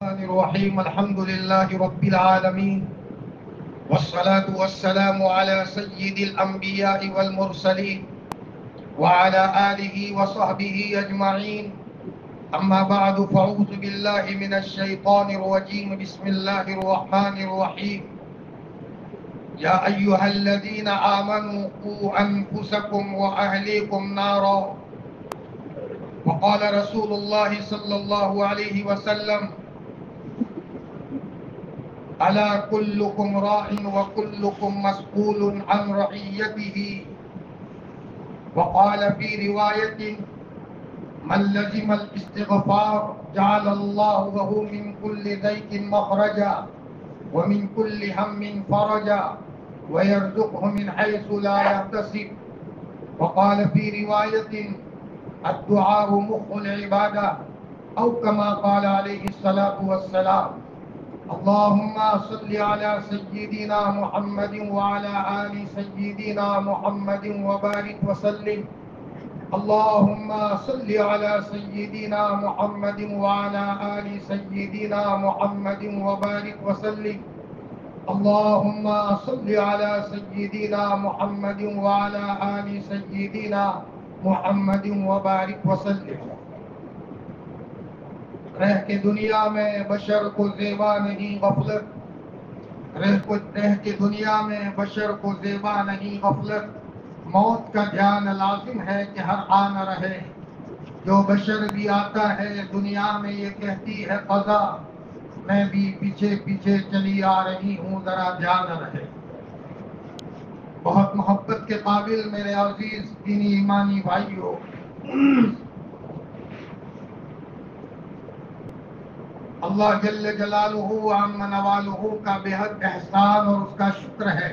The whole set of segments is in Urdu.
الرحمن الرحيم الحمد لله رب العالمين والصلاة والسلام على سيد الأنبياء والمرسلين وعلى آله وصحبه أجمعين. أما بعد فأعوذ بالله من الشيطان الرجيم. بسم الله الرحمن الرحيم. يا أيها الذين آمنوا قوا أنفسكم وأهليكم نارا. وقال رسول الله صلى الله عليه وسلم: ألا كلكم راع وكلكم مسؤول عن رعيته. وقال في رواية: من لزم الاستغفار جعل الله له من كل ضيق مخرجا ومن كل هم فرجا ويرزقه من حيث لا يحتسب. وقال في رواية: الدعاء مخ العبادة، أو كما قال عليه الصلاة والسلام. اللهم صل على سيدنا محمد وعلى آل سيدنا محمد وبارك وسلم. اللهم صل على سيدنا محمد وعلى آل سيدنا محمد وبارك وسلم. اللهم صل على سيدنا محمد وعلى آل سيدنا محمد وبارك وسلم. رہ کے دنیا میں بشر کو زیبا نہیں غفلت، رہ کے دنیا میں بشر کو زیبا نہیں غفلت. موت کا دھیان لازم ہے کہ ہر آن رہے. جو بشر بھی آتا ہے دنیا میں یہ کہتی ہے قضا، میں بھی پیچھے پیچھے چلی آ رہی ہوں، ذرا دھیان رہے. بہت محبت کے قابل میرے عزیز دینی ایمانی بھائیوں، اللہ جل جلالہ عم نوالہ کا بے حد احسان اور اس کا شکر ہے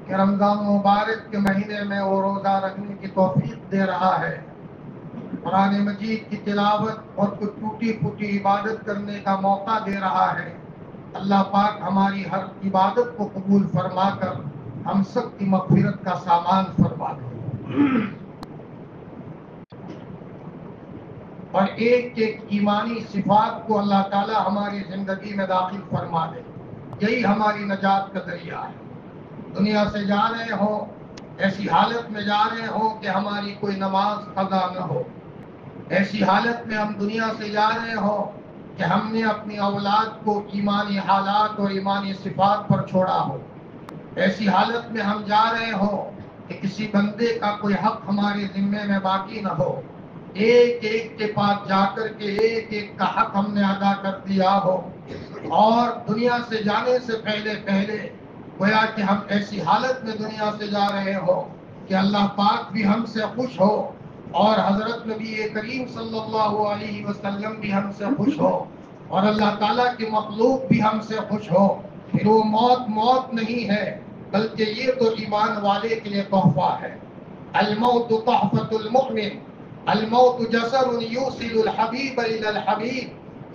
کہ رمضان مبارک کے مہینے میں وہ روزہ رکھنے کی توفیق دے رہا ہے، قرآن مجید کی تلاوت اور کچھ ٹوٹی پھوٹی عبادت کرنے کا موقع دے رہا ہے. اللہ پاک ہماری ہر عبادت کو قبول فرما کر ہم سب کی مغفرت کا سامان فرما دے اور ایک ایک ایمانی صفات کو اللہ تعالی ہماری زندگی میں داخل فرما دے. یہی ہماری نجات کا ذریعہ ہے. دنیا سے جا رہے ہوں ایسی حالت میں جا رہے ہوں کہ ہماری کوئی نماز قضا نہ ہو، ایسی حالت میں ہم دنیا سے جا رہے ہوں کہ ہم نے اپنی اولاد کو ایمانی حالات اور ایمانی صفات پر چھوڑا ہو، ایسی حالت میں ہم جا رہے ہوں کہ کسی بندے کا کوئی حق ہمارے ذمے میں باقی نہ ہو، ایک ایک کے پاس جا کر کے ایک ایک کا حق ہم نے ادا کر دیا ہو. اور دنیا سے جانے سے پہلے گویا کہ ہم ایسی حالت میں دنیا سے جا رہے ہو کہ اللہ پاک بھی ہم سے خوش ہو اور حضرت نبی کریم صلی اللہ علیہ وسلم بھی ہم سے خوش ہو اور اللہ تعالیٰ کی مخلوق بھی ہم سے خوش ہو. پھر وہ موت نہیں ہے بلکہ یہ تو ایمان والے کے لیے تحفہ ہے. الموت تحفۃ المؤمن، الموت جسر یوصل الحبیب الی الحبیب.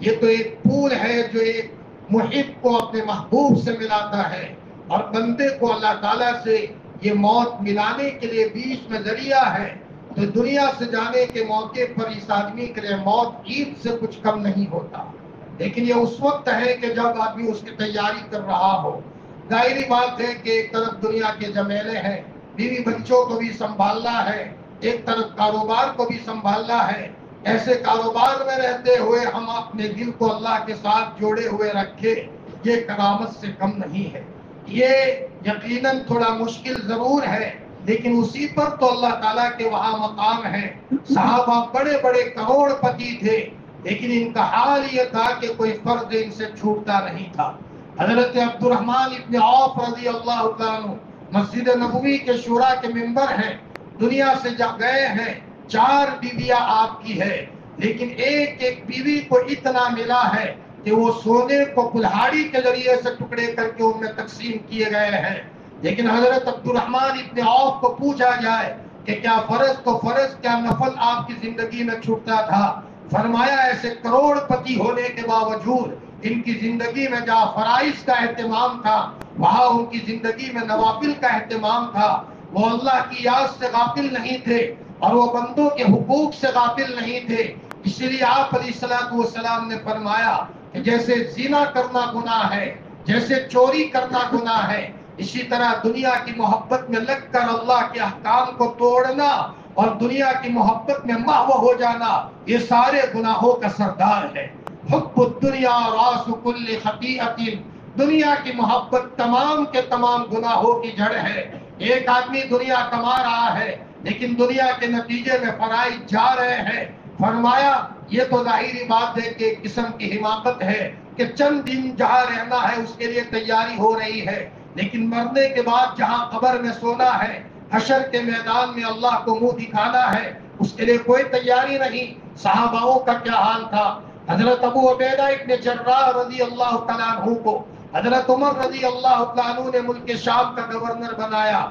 یہ تو ایک پھول ہے جو ایک محب کو اپنے محبوب سے ملاتا ہے اور بندے کو اللہ تعالیٰ سے یہ موت ملانے کے لیے بیچ میں ذریعہ ہے. تو دنیا سے جانے کے موقع پر اس آدمی کے لیے موت عید سے کچھ کم نہیں ہوتا، لیکن یہ اس وقت ہے کہ جب آدمی اس کی تیاری کر رہا ہو. ظاہری بات ہے کہ ایک طرف دنیا کے جمیلے ہیں، بیوی بچوں کو بھی سنبھالنا ہے، ایک طرف کاروبار کو بھی سنبھالنا ہے. ایسے کاروبار میں رہتے ہوئے ہم اپنے دل کو اللہ کے ساتھ جوڑے ہوئے رکھے، یہ کرامت سے کم نہیں ہے. یہ یقیناً تھوڑا مشکل ضرور ہے، لیکن اسی پر تو اللہ تعالیٰ کے وہاں مقام ہے. صحابہ بڑے بڑے کروڑ پتی تھے لیکن ان کا حال یہ تھا کہ کوئی فرض ان سے چھوٹتا نہیں تھا. حضرت عبد الرحمن ابن عوف رضی اللہ عنہ مسجد نبوی کے شورا کے ممبر ہیں، دنیا سے گئے ہیں، 4 بیویاں آپ کی ہے، لیکن ایک ایک بیوی کو اتنا ملا ہے کہ وہ سونے کو کلہاڑی کے ذریعے سے ٹکڑے کر کے ان میں تقسیم کیے گئے ہیں. لیکن حضرت عبد الرحمن ابن عوف کو پوچھا جائے کہ کیا فرض تو فرض، کیا نفل آپ کی زندگی میں چھوٹتا تھا؟ فرمایا ایسے کروڑ پتی ہونے کے باوجود ان کی زندگی میں جہاں فرائض کا اہتمام تھا وہاں ان کی زندگی میں نوافل کا اہتمام تھا. وہ اللہ کی یاد سے غافل نہیں تھے اور وہ بندوں کے حقوق سے غافل نہیں تھے. اس لیے آپ علیہ الصلوۃ والسلام نے فرمایا کہ جیسے زنا کرنا گناہ ہے، جیسے چوری کرنا گناہ ہے، اسی طرح دنیا کی محبت میں لگ کر اللہ کے احکام کو توڑنا اور دنیا کی محبت میں محو ہو جانا، یہ سارے گناہوں کا سردار ہے۔ حب الدنیا راس کل خطیئۃ، دنیا کی محبت تمام کے تمام گناہوں کی جڑ ہے۔ ایک آدمی دنیا کما رہا ہے لیکن دنیا کے نتیجے میں فرائض جا رہے ہیں، فرمایا یہ تو ظاہری بات ہے کہ ایک قسم کی حماقت ہے کہ چند دن جہاں رہنا ہے اس کے لیے تیاری ہو رہی ہے، لیکن مرنے کے بعد جہاں قبر میں سونا ہے، حشر کے میدان میں اللہ کو منہ دکھانا ہے، اس کے لیے کوئی تیاری نہیں۔ صحاباؤں کا کیا حال تھا؟ حضرت ابو عبیدہ ابن جراح رضی اللہ تعالیٰ عنہ کو حضرت عمر رضی اللہ تعالیٰ عنہ نے ملک شام کا گورنر بنایا،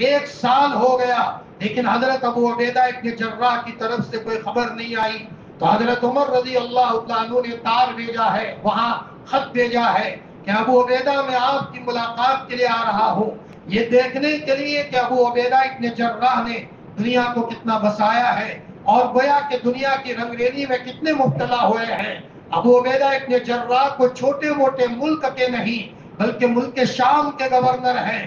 1 سال ہو گیا لیکن حضرت ابو عبیدہ ابن جراح کی طرف سے کوئی خبر نہیں آئی۔ تو حضرت عمر رضی اللہ تعالیٰ عنہ نے تار بھیجا ہے، وہاں خط بھیجا ہے کہ ابو عبیدہ میں آپ کی ملاقات کے لیے آ رہا ہوں، یہ دیکھنے کے لیے کہ ابو عبیدہ ابن جراح نے دنیا کو کتنا بسایا ہے اور گویا کہ دنیا کی رنگینی میں کتنے مبتلا ہوئے ہیں۔ ابو عبیدہ ابن جراح کو چھوٹے موٹے ملک کے نہیں بلکہ ملک شام کے گورنر ہیں،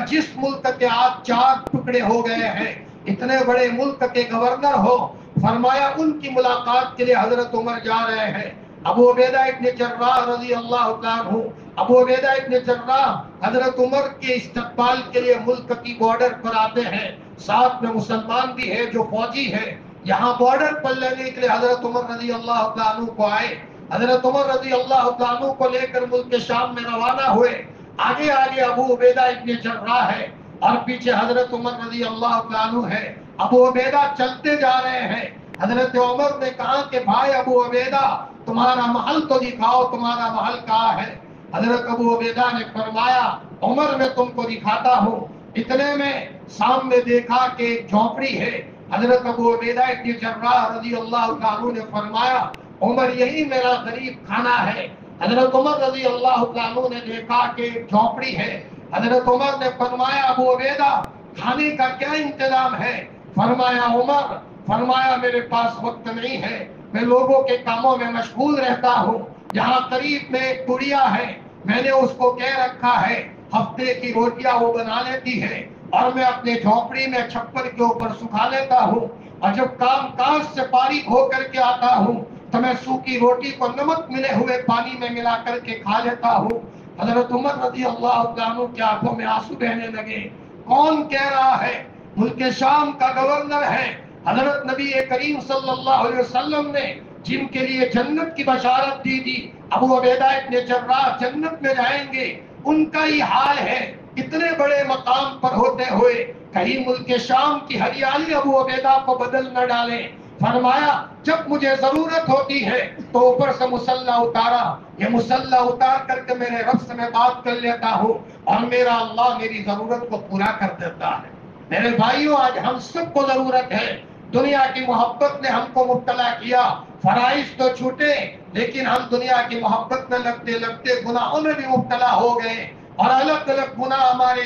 جس ملک کے آج 4 ٹکڑے ہو گئے ہیں، اتنے بڑے ملک کے گورنر ہو، فرمایا ان کی ملاقات کے لیے حضرت عمر جا رہے ہیں۔ ابو عبیدہ ابن جراح رضی اللہ تعالیٰ عنہ، ابو عبیدہ ابن جراح حضرت عمر کے استقبال کے لیے ملک کی بارڈر پر آتے ہیں، ساتھ میں مسلمان بھی ہے جو فوجی ہے، یہاں بارڈر پر لینے کے لیے حضرت عمر رضی اللہ تعالیٰ عنہ کو آئے۔ حضرت عمر رضی اللہ تعالیٰ عنہ کو لے کر ملک شام میں روانہ ہوئے، آگے آگے ابو عبیدہ ابن جراح ہے اور پیچھے حضرت عمر رضی اللہ تعالیٰ عنہ ہے۔ ابو عبیدہ چلتے جا رہے ہیں، حضرت عمر نے کہا کہ بھائی ابو عبیدہ تمہارا محل تو دکھاؤ، تمہارا محل کہاں ہے؟ حضرت ابو عبیدہ نے فرمایا عمر میں تم کو دکھاتا ہوں۔ اتنے میں سامنے دیکھا کہ ایک جھونپڑی ہے، حضرت ابو عبیدہ ابن جراح رضی اللہ عنہ نے فرمایا عمر یہی میرا غریب کھانا ہے۔ حضرت عمر رضی اللہ عنہ نے دیکھا کہ ایک جھونپڑی ہے، حضرت عمر نے فرمایا ابو عبیدہ کھانے کا کیا انتظام ہے؟ فرمایا عمر، فرمایا میرے پاس وقت نہیں ہے، میں لوگوں کے کاموں میں مشغول رہتا ہوں، یہاں قریب میں ایک گڑیا ہے، میں نے اس کو کہہ رکھا ہے ہفتے کی روٹیاں وہ بنا لیتی ہے اور میں اپنے جھونپڑی میں چھپر کے اوپر سکھا لیتا ہوں، اور جب کام کاج سے فارغ ہو کر کے آتا ہوں تو میں سوکھی روٹی کو نمک ملے ہوئے پانی میں ملا کر کے کھا لیتا ہوں۔ حضرت عمر رضی اللہ عنہ کی آنکھوں میں آنسو بہنے لگے۔ کون کہہ رہا ہے؟ ملک شام کا گورنر ہے، حضرت نبی کریم صلی اللہ علیہ وسلم نے جن کے لیے جنت کی بشارت دی تھی، ابو عبیدہ ابن جراح جنت میں جائیں گے، ان کا ہی حال ہے۔ اتنے بڑے مقام پر ہوتے ہوئے کہیں ملک شام کی ہریالی ابو عبیدہ کو بدل نہ ڈالے۔ فرمایا جب مجھے ضرورت ہوتی ہے تو اوپر سے مسلح اتارا، یہ مسلح اتار کر کے میرے رب سے میں بات کر لیتا ہوں اور میرا اللہ میری ضرورت کو پورا کر دیتا ہے۔ میرے بھائیوں آج ہم سب کو ضرورت ہے، دنیا کی محبت نے ہم کو مبتلا کیا، فرائض تو چھوٹے لیکن ہم دنیا کی محبت میں لگتے لگتے گناہوں میں بھی مبتلا ہو گئے اور الگ الگ گناہ ہمارے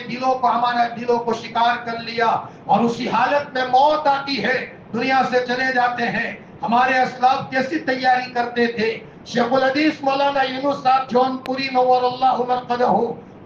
دلوں کو شکار کر لیا، اور اسی حالت میں موت آتی ہے، دنیا سے چلے جاتے ہیں۔ ہمارے اسلاف کیسی تیاری کرتے تھے؟ شیخ الحدیث مولانا یونس صاحب جون پوری نور اللہ مرقدہ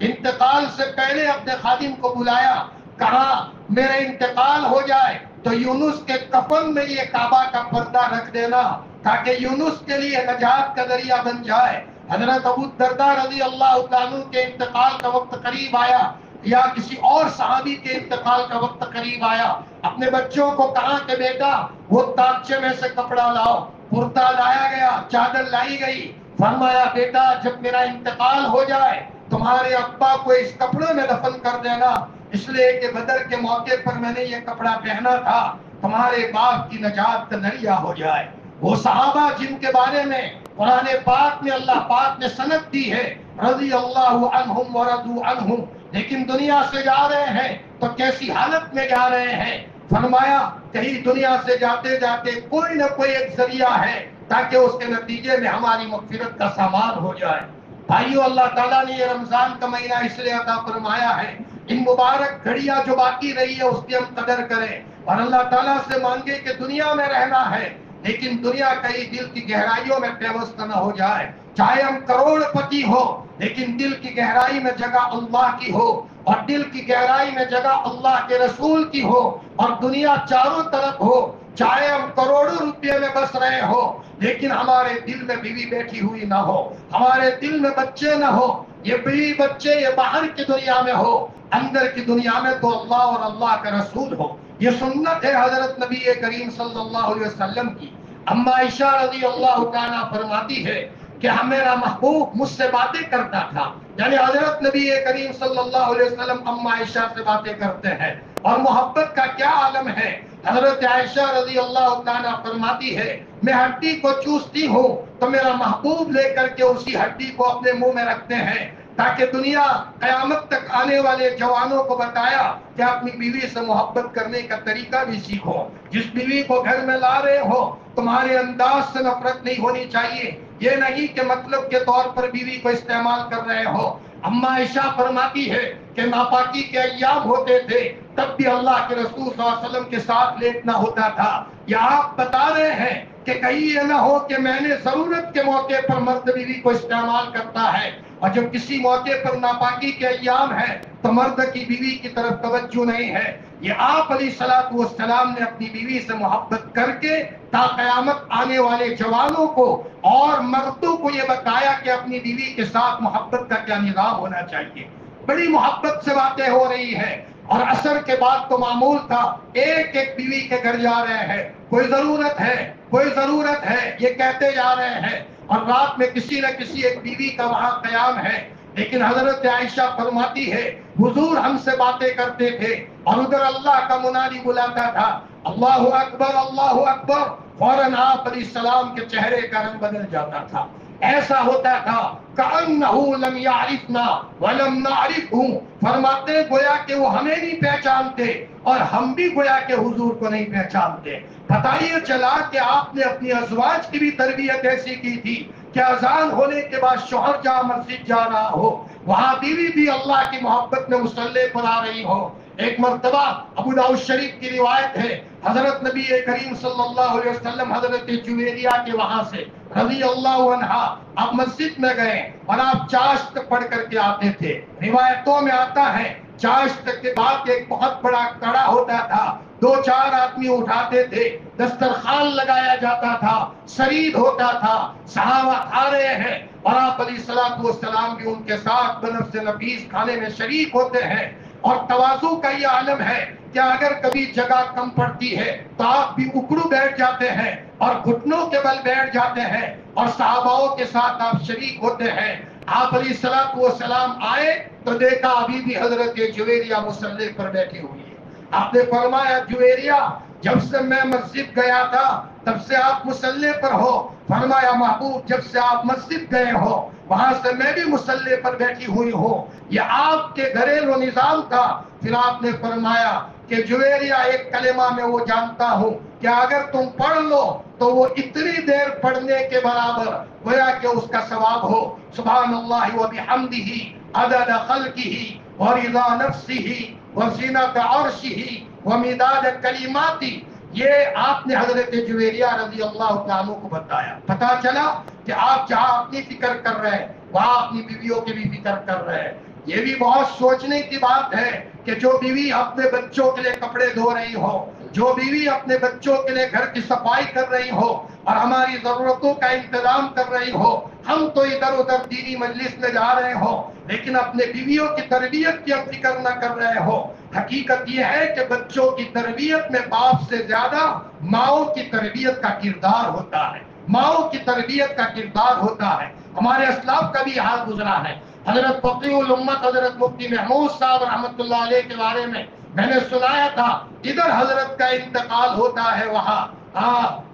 انتقال سے پہلے اپنے خادم کو بلایا، کہا میرا انتقال ہو جائے تو یونس کے کفن میں یہ کعبہ کا پردہ رکھ دینا تاکہ یونس کے لیے نجات کا ذریعہ بن جائے۔ حضرت ابو الدرداء رضی اللہ عنہ کے انتقال کا وقت قریب آیا یا کسی اور صحابی کے انتقال کا وقت قریب آیا، اپنے بچوں کو کہا کہ بیٹا وہ تاکچے میں سے کپڑا لاؤ، کرتا لایا گیا، چادر لائی گئی، فرمایا بیٹا جب میرا انتقال ہو جائے تمہارے ابا کو اس کپڑے میں دفن کر دینا، اس لیے کہ بدر کے موقع پر میں نے یہ کپڑا پہنا تھا، تمہارے باپ کی نجات کا ذریعہ ہو جائے۔ وہ صحابہ جن کے بارے میں قرآن پاک میں اللہ پاک نے سند دی ہے رضی اللہ عنہم ورضوا عنہ، لیکن دنیا سے جا رہے ہیں تو کیسی حالت میں جا رہے ہیں؟ فرمایا کہیں دنیا سے جاتے جاتے کوئی نہ کوئی ایک ذریعہ ہے تاکہ اس کے نتیجے میں ہماری مغفرت کا سامان ہو جائے۔ بھائیو اللہ تعالیٰ نے یہ رمضان کا مہینہ اس لیے عطا فرمایا ہے، ان مبارک گھڑیاں جو باقی رہی ہے اس کی ہم قدر کریں اور اللہ تعالیٰ سے مانگے کہ دنیا میں رہنا ہے لیکن دنیا کئی دل کی گہرائیوں میں پیوست نہ ہو جائے. چاہے ہم کروڑ پتی ہو لیکن دل کی گہرائی میں جگہ اللہ کی ہو, اور دل کی گہرائی میں جگہ اللہ کے رسول کی ہو, اور دنیا چاروں طرف ہو. چاہے ہم کروڑوں روپے میں بس رہے ہو لیکن ہمارے دل میں بیوی بیٹھی ہوئی نہ ہو, ہمارے دل میں بچے نہ ہو. یہ بیوی بچے یہ باہر کی دنیا میں ہو, اندر کی دنیا میں تو اللہ اور اللہ کا رسول ہو. یہ سنت ہے حضرت نبی کریم صلی اللہ علیہ وسلم کی. اما عائشہ رضی اللہ تعالیٰ فرماتی ہے کہ میرا محبوب مجھ سے باتیں کرتا تھا, یعنی حضرت نبی کریم صلی اللہ علیہ وسلم اما عائشہ سے باتیں کرتے ہیں. اور محبت کا کیا عالم ہے. حضرت عائشہ رضی اللہ تعالیٰ فرماتی ہے میں ہڈی کو چوستی ہوں تو میرا محبوب لے کر کے اسی ہڈی کو اپنے منہ میں رکھتے ہیں تاکہ دنیا قیامت تک آنے والے جوانوں کو بتایا کہ اپنی بیوی سے محبت کرنے کا طریقہ بھی سیکھو. جس بیوی کو گھر میں لا رہے ہو تمہارے انداز سے نفرت نہیں ہونی چاہیے. یہ نہیں کہ مطلب کے طور پر بیوی کو استعمال کر رہے ہو. اما عائشہ فرماتی ہے کہ ناپاکی کے ایام ہوتے تھے تب بھی اللہ کے رسول صلی اللہ علیہ وسلم کے ساتھ لیٹنا ہوتا تھا. یا آپ بتا رہے ہیں کہ کہیں یہ نہ ہو کہ میں نے ضرورت کے موقع پر مرد بیوی کو استعمال کرتا ہے, اور جب کسی موقع پر ناپاکی کے ایام ہے تو مرد کی بیوی کی طرف توجہ نہیں ہے. یہ آپ علیہ الصلوۃ والسلام نے اپنی بیوی سے محبت کر کے تا قیامت آنے والے جوانوں کو اور مردوں کو یہ بتایا کہ اپنی بیوی کے ساتھ محبت کا کیا نظام ہونا چاہیے. بڑی محبت سے باتیں ہو رہی ہیں, اور عصر کے بعد تو معمول تھا ایک ایک بیوی کے گھر جا رہے ہیں, کوئی ضرورت ہے کوئی ضرورت ہے یہ کہتے جا رہے ہیں, اور رات میں کسی نہ کسی ایک بیوی کا وہاں قیام ہے. لیکن حضرت عائشہ فرماتی ہے حضور ہم سے باتیں کرتے تھے اور ادھر اللہ کا منادی بلاتا تھا اللہ اکبر اللہ اکبر, فوراً آپ علیہ السلام کے چہرے کا رنگ بدل جاتا تھا. ایسا ہوتا تھا کأنہ لم یعرفنا ولم نعرفہ, فرماتے گویا کہ وہ ہمیں نہیں پہچانتے اور ہم بھی گویا کہ حضور کو نہیں پہچانتے. پتہ یہ چلا کہ آپ نے اپنی ازواج کی بھی تربیت ایسی کی تھی کہ اذان ہونے کے بعد شوہر جہاں مسجد جا رہا ہو وہاں بیوی بھی اللہ کی محبت میں مصلی پر آ رہی ہو. ایک مرتبہ ابو داؤد شریف کی روایت ہے حضرت نبی کریم صلی اللہ علیہ وسلم حضرت جویریہ کے وہاں سے رضی اللہ عنہا آپ مسجد میں گئے اور آپ چاشت پڑھ کر کے آتے تھے. روایتوں میں آتا ہے چاشت کے بعد ایک بہت بڑا کڑا ہوتا تھا, دو چار آدمی اٹھاتے تھے, دسترخوان لگایا جاتا تھا, سرید ہوتا تھا, صحابہ کھا رہے ہیں اور آپ علیہ الصلوۃ والسلام بھی ان کے ساتھ بنفس نفیس کھانے میں شریک ہوتے ہیں. اور تواضع کا یہ عالم ہے کہ اگر کبھی جگہ کم پڑتی ہے تو آپ بھی اکڑو بیٹھ جاتے ہیں اور گھٹنوں کے بل بیٹھ جاتے ہیں اور صحاباؤں کے ساتھ آپ شریک ہوتے ہیں. آپ علیہ الصلوۃ والسلام آئے تو دیکھا ابھی بھی حضرت جویریہ مصلی پر بیٹھی ہوئی ہے. آپ نے فرمایا جویریہ جب سے میں مسجد گیا تھا تب سے آپ مصلی پر ہو. فرمایا محبوب جب سے آپ مسجد گئے ہو وہاں سے میں بھی مصلی پر بیٹھی ہوئی ہوں, یہ آپ کے گھریلو نظام تھا. پھر آپ نے فرمایا کہ جویریہ ایک کلمہ میں وہ جانتا ہوں کہ اگر تم پڑھ لو تو وہ اتنی دیر پڑھنے کے برابر گویا کہ اس کا ثواب ہو. سبحان اللہ و بحمدہ عدد خلقہ ورضا نفسہ وزینت عرشہ ومداد کلماتہ. یہ آپ نے حضرت جویریہ رضی اللہ تعالیٰ کو بتایا. پتا چلا کہ آپ جہاں اپنی فکر کر رہے ہیں وہاں اپنی بیویوں کی بھی فکر کر رہے ہیں. یہ بھی بہت سوچنے کی بات ہے کہ جو بیوی اپنے بچوں کے لیے کپڑے دھو رہی ہو, جو بیوی اپنے بچوں کے لیے گھر کی صفائی کر رہی ہو اور ہماری ضرورتوں کا انتظام کر رہی ہو, ہم تو ادھر ادھر دینی مجلس میں جا رہے ہو لیکن اپنے بیویوں کی تربیت کی فکر نہ کر رہے ہو. حقیقت یہ ہے کہ بچوں کی تربیت میں باپ سے زیادہ ماؤں کی تربیت کا کردار ہوتا ہے, ماؤں کی تربیت کا کردار ہوتا ہے. ہمارے اسلاف کا بھی حال گزرا ہے. حضرت فقیہ الامت حضرت مفتی محمود صاحب رحمۃ اللہ علیہ کے بارے میں نے سنایا تھا ادھر حضرت کا انتقال ہوتا ہے وہاں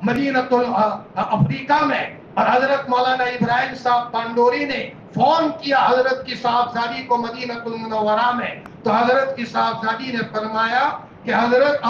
مدینۃ افریقہ میں, اور حضرت مولانا ابراہیم صاحب پانڈوری نے فون کیا حضرت کی صاحبزادی کو مدینۃ المنورہ میں, تو حضرت کی صاحبزادی نے فرمایا کہ حضرت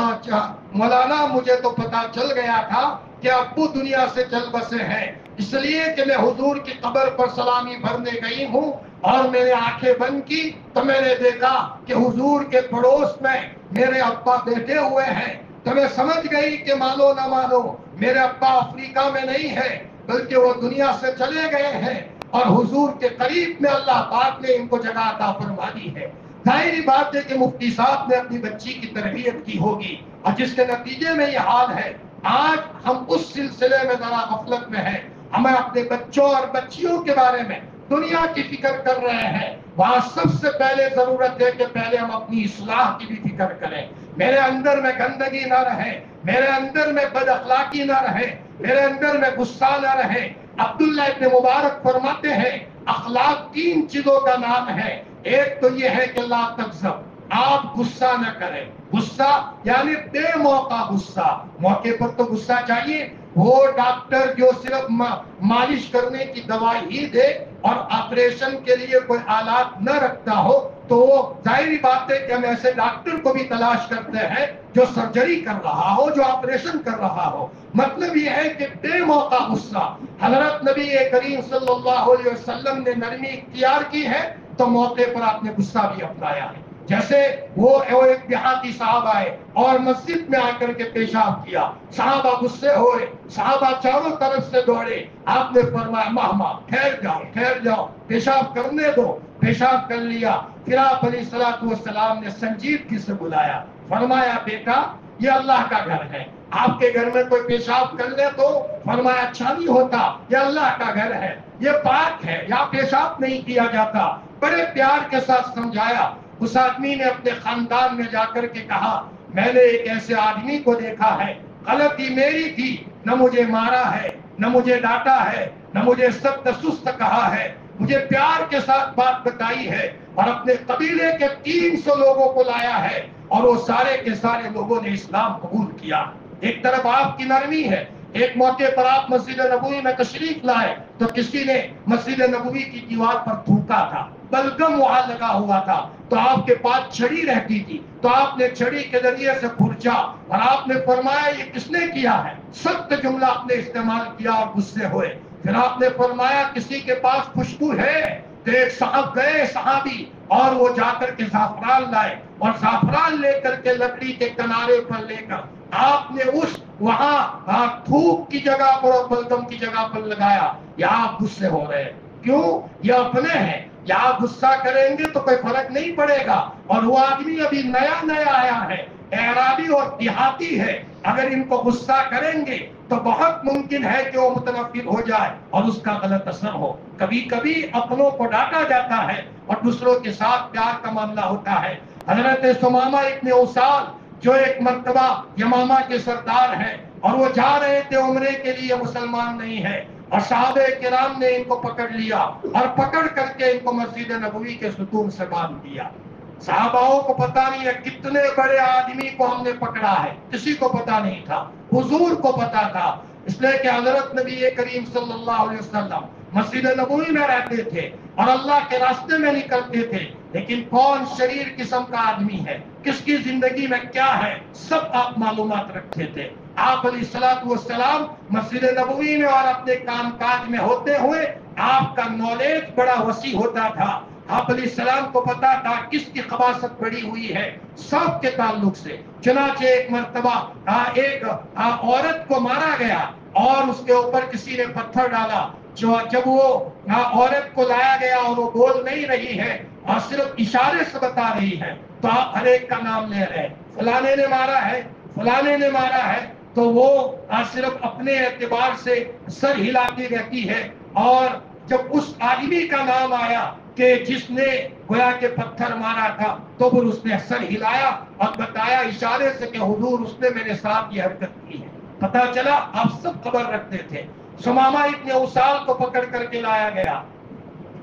مولانا مجھے تو پتا چل گیا تھا کہ ابو دنیا سے چل بسے ہیں, اس لیے کہ میں حضور کی قبر پر سلامی بھرنے گئی ہوں اور میں نے آنکھیں بند کی تو میں نے دیکھا کہ حضور کے پڑوس میں میرے ابا بیٹھے ہوئے ہیں. تو میں سمجھ گئی کہ مانو نہ مانو میرے ابا افریقہ میں نہیں ہے بلکہ وہ دنیا سے چلے گئے ہیں، اور حضور کے قریب میں اللہ پاک نے ان کو جگہ عطا فرما دی ہے۔ ظاہری بات ہے کہ مفتی صاحب نے اپنی بچی کی تربیت کی ہوگی، اور جس کے نتیجے میں یہ حال ہے۔ آج ہم اس سلسلے میں ذرا غفلت میں ہیں، ہمیں اپنے بچوں اور بچیوں کے بارے میں دنیا کی فکر کر رہے ہیں، وہاں سب سے پہلے ضرورت ہے کہ پہلے ہم اپنی اصلاح کی بھی فکر کریں۔ میرے اندر میں گندگی نہ رہے، میرے اندر میں بد اخلاقی نہ رہے، میرے اندر میں غصہ نہ رہے۔ عبداللہ ابن مبارک فرماتے ہیں اخلاق 3 چیزوں کا نام ہے۔ ایک تو یہ ہے کہ لا تغضب، آپ غصہ نہ کریں۔ غصہ یعنی بے موقع غصہ، موقع پر تو غصہ چاہیے۔ وہ ڈاکٹر جو صرف مالش کرنے کی دوائی ہی دے اور آپریشن کے لیے کوئی آلات نہ رکھتا ہو تو وہ ظاہری بات ہے کہ ہم ایسے ڈاکٹر کو بھی تلاش کرتے ہیں جو سرجری کر رہا ہو، جو آپریشن کر رہا ہو۔ مطلب یہ ہے کہ بے موقع غصہ۔ حضرت نبی کریم صلی اللہ علیہ وسلم نے نرمی اختیار کی ہے تو موقع پر آپ نے غصہ بھی اپنایا ہے۔ جیسے وہ ایک دیہاتی صاحب آئے اور مسجد میں آ کر کے پیشاب کیا، صحابہ غصے ہوئے، صحابہ چاروں طرف سے دوڑے، آپ نے فرمایا مہما ٹھہر جاؤ پیشاب کرنے دو۔ پیشاب کر لیا، پھر آپ علیہ السلام نے سنجیدگی سے بلایا، فرمایا بیٹا یہ اللہ کا گھر ہے، آپ کے گھر میں کوئی پیشاب کر لے تو فرمایا اچھا نہیں ہوتا، یہ اللہ کا گھر ہے، یہ پاک ہے، یہاں پیشاب نہیں کیا جاتا۔ بڑے پیار کے ساتھ سمجھایا۔ اس آدمی نے اپنے خاندان میں جا کر کے کہا میں نے ایک ایسے آدمی کو دیکھا ہے، غلطی میری تھی، نہ مجھے مارا ہے، نہ مجھے ڈانٹا ہے، نہ مجھے سخت سست کہا ہے، مجھے پیار کے ساتھ بات بتائی ہے، اور اپنے قبیلے کے 300 لوگوں کو لایا ہے، اور وہ سارے کے سارے لوگوں نے اسلام قبول کیا۔ ایک طرف آپ کی نرمی ہے، ایک موقع پر آپ مسجد نبوی میں تشریف لائے تو کسی نے مسجد نبوی کی دیوار پر تھوکا تھا، بلغم وہاں لگا ہوا تھا، تو آپ کے پاس چھڑی رہتی تھی، تو آپ نے چھڑی کے ذریعے سے کھرچا اور آپ نے فرمایا یہ کس نے کیا ہے؟ سخت جملہ آپ نے استعمال کیا اور غصے ہوئے۔ پھر آپ نے فرمایا کسی کے پاس خوشبو ہے؟ تو ایک صاحب گئے صحابی اور وہ جا کر کے زعفران لائے، اور زعفران لے کر کے لکڑی کے کنارے پر لے کر آپ نے اس وہاں تھوک کی جگہ پر اور بلغم کی جگہ پر لگایا۔ یہاں آپ غصے ہو رہے ہیں، کیوں؟ یہ اپنے ہیں، یہاں غصہ کریں گے تو کوئی فرق نہیں پڑے گا، اور وہ آدمی ابھی نیا آیا ہے، اعرابی اور دیہاتی ہے، اگر ان کو غصہ کریں گے تو بہت ممکن ہے کہ وہ متنفر ہو جائے اور اس کا غلط اثر ہو۔ کبھی کبھی اپنوں کو ڈانٹا جاتا ہے اور دوسروں کے ساتھ پیار کا معاملہ ہوتا ہے۔ حضرت ثمامہ ابن اسال جو ایک مرتبہ یمامہ کے سردار ہیں اور وہ جا رہے تھے عمرے کے لیے، مسلمان نہیں ہے، اور صحابہ کرام نے ان کو پکڑ لیا اور پکڑ کر کے ان کو مسجد نبوی کے ستون سے باندھ دیا۔ صحاباؤں کو پتا نہیں ہے کتنے بڑے آدمی کو ہم نے پکڑا ہے، کسی کو پتا نہیں تھا، حضور کو پتا تھا، اس لیے کہ حضرت نبی کریم صلی اللہ علیہ وسلم مسجد نبوی میں رہتے تھے اور اللہ کے راستے میں نکلتے تھے، لیکن کون شریر قسم کا آدمی ہے، کس کی زندگی میں کیا ہے، سب آپ معلومات رکھتے تھے۔ آپ علیہ السلام مسجد نبوی میں اور اپنے کام کاج میں ہوتے ہوئے آپ کا نالج بڑا وسیع ہوتا تھا۔ آپ علیہ السلام کو پتا تھا کس کی خباثت پڑی ہوئی ہے سب کے تعلق سے۔ چنانچہ ایک مرتبہ ایک عورت کو مارا گیا اور اس کے اوپر کسی نے پتھر ڈالا، جب وہ عورت کو لایا گیا اور وہ بول نہیں رہی ہے اور صرف اشارے سے بتا رہی ہے تو آپ ہر ایک کا نام لے رہے، فلانے نے مارا ہے، فلانے نے مارا ہے، تو وہ صرف اپنے اعتبار سے سر ہلاتی رہتی ہے، اور جب اس آدمی کا نام آیا کہ جس نے گویا کے پتھر مارا تھا تو پھر اس نے سر ہلایا اور بتایا اشارے سے کہ حضور اس نے میرے ساتھ یہ حرکت کی ہے۔ پتا چلا آپ سب خبر رکھتے تھے۔ ثمامہ ابن اسال کو پکڑ کر کے لایا گیا،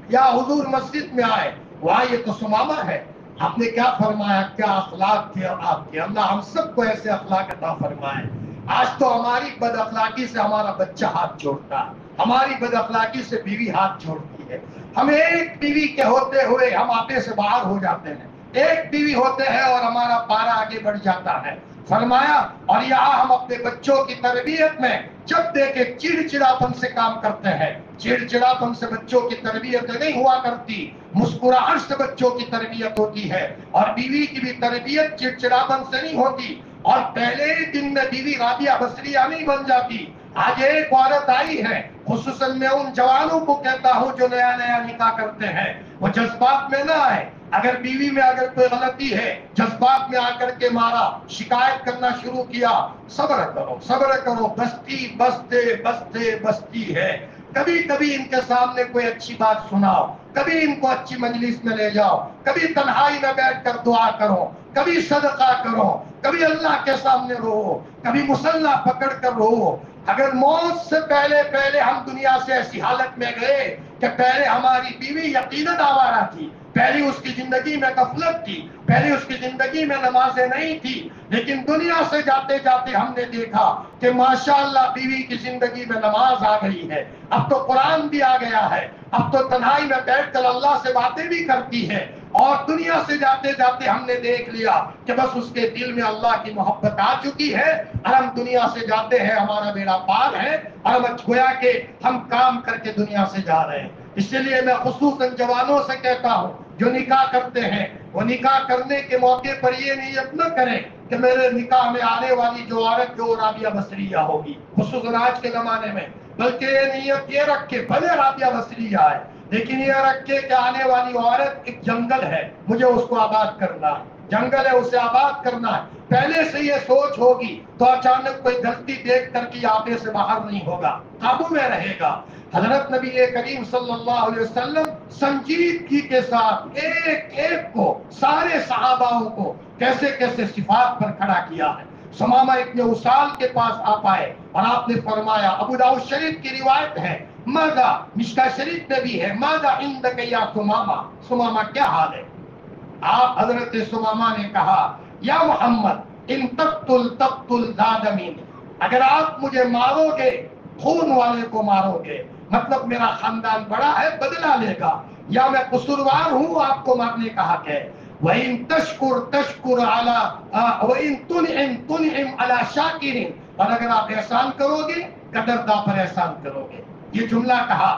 یا حضور مسجد میں آئے، وہاں یہ تو ثمامہ ہے، آپ نے کیا فرمایا، کیا اخلاق تھے آپ کے، اللہ ہم سب کو ایسے اخلاق عطا فرمائے۔ آج تو ہماری بد اخلاقی سے ہمارا بچہ ہاتھ جوڑتا ہے، ہماری بد اخلاقی سے بیوی ہاتھ جوڑتی ہے، ہم ایک بیوی کے ہوتے ہوئے ہم آپے سے باہر ہو جاتے ہیں، ایک بیوی ہوتے ہیں اور ہمارا پارا آگے بڑھ جاتا ہے۔ فرمایا اور یہاں ہم اپنے بچوں کی تربیت میں جب دیکھے چڑچڑاپن سے کام کرتے ہیں، چڑچڑاپن سے بچوں کی تربیت نہیں ہوا کرتی، مسکراہٹ سے بچوں کی تربیت ہوتی ہے، اور بیوی کی بھی تربیت چڑچڑاپن سے نہیں ہوتی، اور پہلے دن میں بیوی رابعہ بصریہ نہیں بن جاتی. آج ایک عورت آئی ہے، خصوصاً میں ان جوانوں کو کہتا ہوں جو نیا نیا نکاح کرتے ہیں، وہ جذبات میں نہ آئے. اگر بیوی میں اگر کوئی غلطی ہے، جذبات میں آ کر کے مارا، شکایت کرنا شروع کیا، صبر کرو صبر کرو. بستی بستے بستے بستی ہے. کبھی کبھی ان کے سامنے کوئی اچھی بات سناؤ، کبھی ان کو اچھی مجلس میں لے جاؤ، کبھی تنہائی میں بیٹھ کر دعا کرو، کبھی صدقہ کرو، کبھی اللہ کے سامنے رو، کبھی مصلی پکڑ کر رو. اگر موت سے پہلے پہلے ہم دنیا سے ایسی حالت میں گئے کہ پہلے ہماری بیوی یقیناً آوارہ تھی، پہلی اس کی زندگی میں غفلت تھی، پہلی اس کی زندگی میں نمازیں نہیں تھی، لیکن دنیا سے جاتے جاتے ہم نے دیکھا کہ ماشاءاللہ بیوی کی زندگی میں نماز آ گئی ہے، اب تو قرآن بھی آ گیا ہے، اب تو تنہائی میں بیٹھ کر اللہ سے باتیں بھی کرتی ہے. اور دنیا سے جاتے جاتے ہم نے دیکھ لیا کہ بس اس کے دل میں اللہ کی محبت آ چکی ہے، اور ہم دنیا سے جاتے ہیں، ہمارا بیڑا پار ہے، اور ہم گویا کہ ہم کام کر کے دنیا سے جا رہے ہیں. اسی لیے میں خصوصاً جوانوں سے کہتا ہوں جو نکاح کرتے ہیں، وہ نکاح کرنے کے موقع پر یہ نیت نہ کریں کہ میرے نکاح میں آنے والی جو عورت جو رابعہ بصریہ ہوگی، خصوصاً آج کے زمانے میں، بلکہ یہ نیت یہ رکھ کے بھلے رابعہ بصریہ ہے، لیکن یہ رکھے کہ آنے والی عورت ایک جنگل ہے، مجھے اس کو آباد کرنا ہے، جنگل ہے اسے آباد کرنا ہے. پہلے سے یہ سوچ ہوگی تو اچانک کوئی غلطی دیکھ کر کے آپے سے باہر نہیں ہوگا، قابو میں رہے گا. حضرت نبی کریم صلی اللہ علیہ وسلم سنجیدگی کے ساتھ ایک ایک کو، سارے صحاباؤں کو کیسے کیسے صفات پر کھڑا کیا ہے. سمامہ ابن اسال کے پاس آ پائے اور آپ نے فرمایا، ابو داؤد شریف کی روایت ہے، ماذا، مشکا شریف میں بھی ہے، ماذا عندک یا سمامہ، سمامہ کیا حال ہے؟ آپ حضرت سمامہ نے کہا، یا محمد ان تقتل تقتل زاد من، اگر آپ مجھے مارو گے خون والے کو مارو گے، مطلب میرا خاندان بڑا ہے بدلہ لے گا، یا میں قصوروار ہوں آپ کو مارنے کا حق ہے. وَإِن تَشْكُرْ تَشْكُرْ عَلَىٰ وَإِن تُنْعِمْ تُنْعِمْ عَلَىٰ شَاكِرٍ، اور اگر آپ احسان کرو گے قدرداں پر احسان کرو گے. یہ جملہ کہا،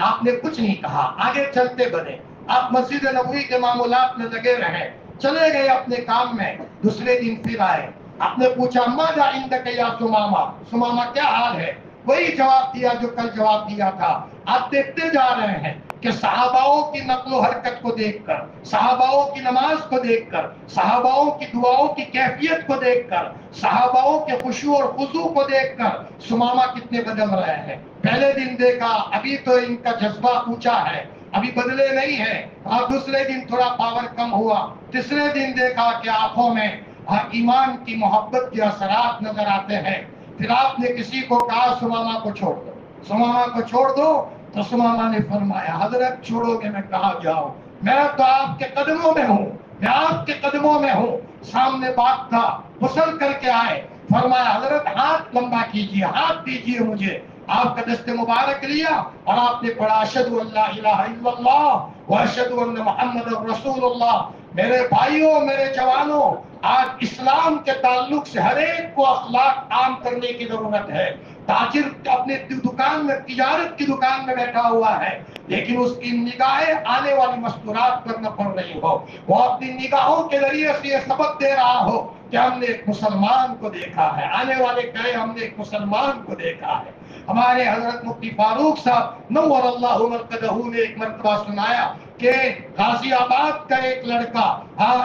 آپ نے کچھ نہیں کہا، آگے چلتے بنے. آپ مسجد نبوی کے معمولات میں لگے رہے، چلے گئے اپنے کام میں. دوسرے دن پھر آئے، آپ نے پوچھا، ماذا عندک یا سمامہ، سمامہ کیا حال ہے؟ وہی جواب دیا جو کل جواب دیا تھا. آپ دیکھتے جا رہے ہیں کہ صحاباؤں کی نقل و حرکت کو دیکھ کر، صحاباؤں کی نماز کو دیکھ کر، صحاباؤں کی دعاؤں کی کیفیت کو دیکھ کر، صحاباؤں کے خشوع اور خضوع کو دیکھ کر سمامہ کتنے بدل رہے ہیں. پہلے دن دیکھا ابھی تو ان کا جذبہ اونچا ہے، ابھی بدلے نہیں ہے، اور دوسرے دن تھوڑا پاور کم ہوا. تیسرے دن دیکھا کہ آنکھوں میں ایمان کی محبت کے اثرات نظر آتے ہیں. پھر آپ نے کسی کو کہا سمامہ کو چھوڑ دو، سمامہ کو چھوڑ دو. تو سمامہ نے فرمایا، حضرت چھوڑو گے میں کہاں جاؤں، میں تو آپ کے قدموں میں ہوں، میں آپ کے قدموں میں ہوں. سامنے بات تھا، غسل کر کے آئے، فرمایا حضرت ہاتھ لمبا کیجئے، ہاتھ دیجئے مجھے. آپ کا دست مبارک لیا اور آپ نے پڑھا، اشہد ان لا الہ الا اللہ واشہد ان محمد رسول اللہ. میرے بھائیوں، میرے جوانوں، آج اسلام کے تعلق سے ہر ایک کو اخلاق عام کرنے کی ضرورت ہے. تاجر اپنے دکان میں، تجارت کی دکان میں بیٹھا ہوا ہے، لیکن اس کی نگاہیں آنے والی مستورات پر نہ پڑ رہی ہو. وہ اپنی نگاہوں کے ذریعے سے یہ سبق دے رہا ہو کہ ہم نے ایک مسلمان کو دیکھا ہے، آنے والے کہے ہم نے ایک مسلمان کو دیکھا ہے. ہمارے حضرت مفتی فاروق صاحب نور اللہ مرقدہ نے ایک مرتبہ سنایا کہ غازی آباد کا ایک لڑکا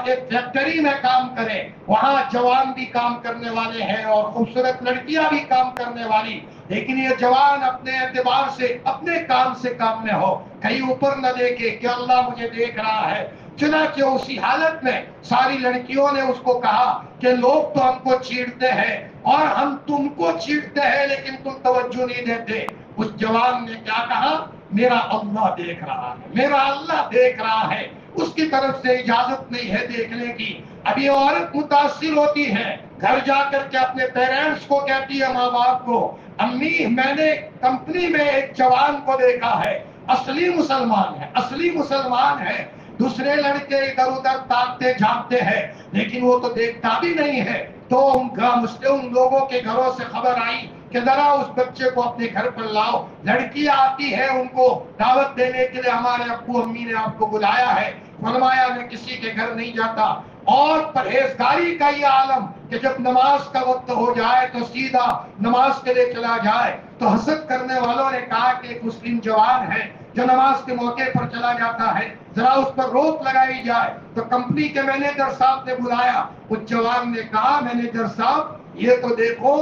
ایک فیکٹری میں کام کرے، وہاں جوان بھی کام کرنے والے ہیں اور خوبصورت لڑکیاں بھی کام کرنے والی، لیکن یہ جوان اپنے اعتبار سے اپنے کام سے کام میں ہو، کہیں اوپر نہ دیکھے کہ اللہ مجھے دیکھ رہا ہے. چنانچہ اسی حالت میں ساری لڑکیوں نے اس کو کہا کہ لوگ تو ہم کو چیڑتے ہیں اور ہم تم کو چیڑتے ہیں لیکن تم توجہ نہیں دیتے. اس جوان نے کیا کہا، میرا اللہ دیکھ رہا ہے، میرا اللہ دیکھ رہا ہے. اس کی طرف سے اجازت نہیں ہے دیکھنے کی. ابھی عورت متاثر ہوتی ہے، گھر جا کر کے اپنے پیرنٹس کو کہتی ہے، ماں باپ کو، امی میں نے کمپنی میں ایک جوان کو دیکھا ہے، اصلی مسلمان ہے، اصلی مسلمان ہے. دوسرے لڑکے ادھر ادھر تاکتے جھانکتے ہیں لیکن وہ تو دیکھتا بھی نہیں ہے. تو ان لوگوں کے گھروں سے خبر آئی کہ ذرا اس بچے کو اپنے گھر پر لاؤ. لڑکی آتی ہے ان کو دعوت دینے کے لیے، ہمارے ابو امی نے آپ کو بلایا ہے. فرمایا میں کسی کے گھر نہیں جاتا. اور پرہیزگاری کا یہ عالم کہ جب نماز کا وقت ہو جائے تو سیدھا نماز کے لیے چلا جائے، تو حسد کرنے والوں نے کہا کہ ایک مسلم جوان ہے جو نماز کے موقع پر چلا جاتا ہے، ذرا اس پر روک لگائی جائے۔ تو کمپنی کے مینیجر صاحب نے بلایا، اس جوان نے کہا مینیجر صاحب یہ تو دیکھو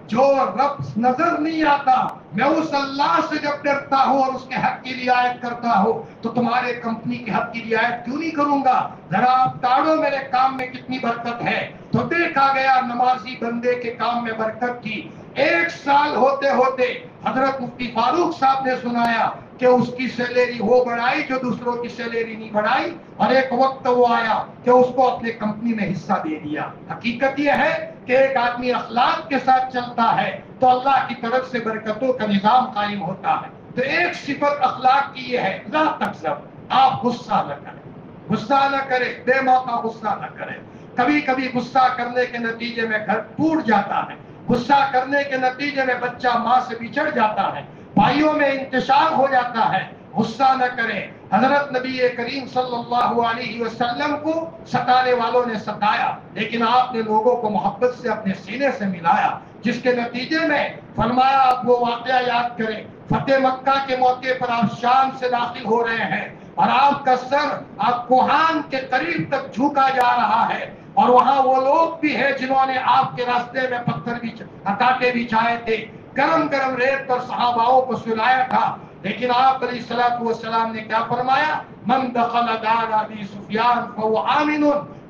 جو رب نظر نہیں آتا، میں اس اللہ سے جب ڈرتا ہوں اور اس کے حق کی رعایت کرتا ہوں تو تمہارے کمپنی کے حق کی رعایت کیوں نہیں کروں گا؟ ذرا آپ تاڑو میرے کام میں کتنی برکت ہے۔ تو دیکھا گیا نمازی بندے کے کام میں برکت کی۔ 1 سال ہوتے ہوتے حضرت مفتی فاروق صاحب نے سنایا کہ اس کی سیلری وہ بڑھائی جو دوسروں کی سیلری نہیں بڑھائی، اور ایک وقت وہ آیا کہ اس کو اپنے کمپنی میں حصہ دے دیا۔ حقیقت یہ ہے کہ ایک آدمی اخلاق کے ساتھ چلتا ہے تو اللہ کی طرف سے برکتوں کا نظام قائم ہوتا ہے۔ تو ایک صفت اخلاق کی یہ ہے لا تغضب، آپ غصہ نہ کریں، غصہ نہ کریں، بے موقع غصہ نہ کریں۔ کبھی کبھی غصہ کرنے کے نتیجے میں گھر ٹوٹ جاتا ہے، غصہ کرنے کے نتیجے میں بچہ ماں سے بچھڑ جاتا ہے، بھائیوں میں انتشار ہو جاتا ہے۔ غصہ نہ کریں۔ حضرت نبی کریم صلی اللہ علیہ وسلم کو ستانے والوں نے ستایا، لیکن آپ نے لوگوں کو محبت سے اپنے سینے سے ملایا، جس کے نتیجے میں فرمایا آپ وہ واقعہ یاد کریں، فتح مکہ کے موقع پر آپ شام سے داخل ہو رہے ہیں اور آپ کا سر آپ کوہان کے قریب تک جھکا جا رہا ہے، اور وہاں وہ لوگ بھی ہیں جنہوں نے آپ کے راستے میں پتھر بھی کانٹے بچھائے تھے، گرم گرم ریت پر صحاباؤں کو سلایا تھا، لیکن آپ علیہ الصلوۃ والسلام نے کیا فرمایا؟ من دخل دار ابی سفیان فهو آمن،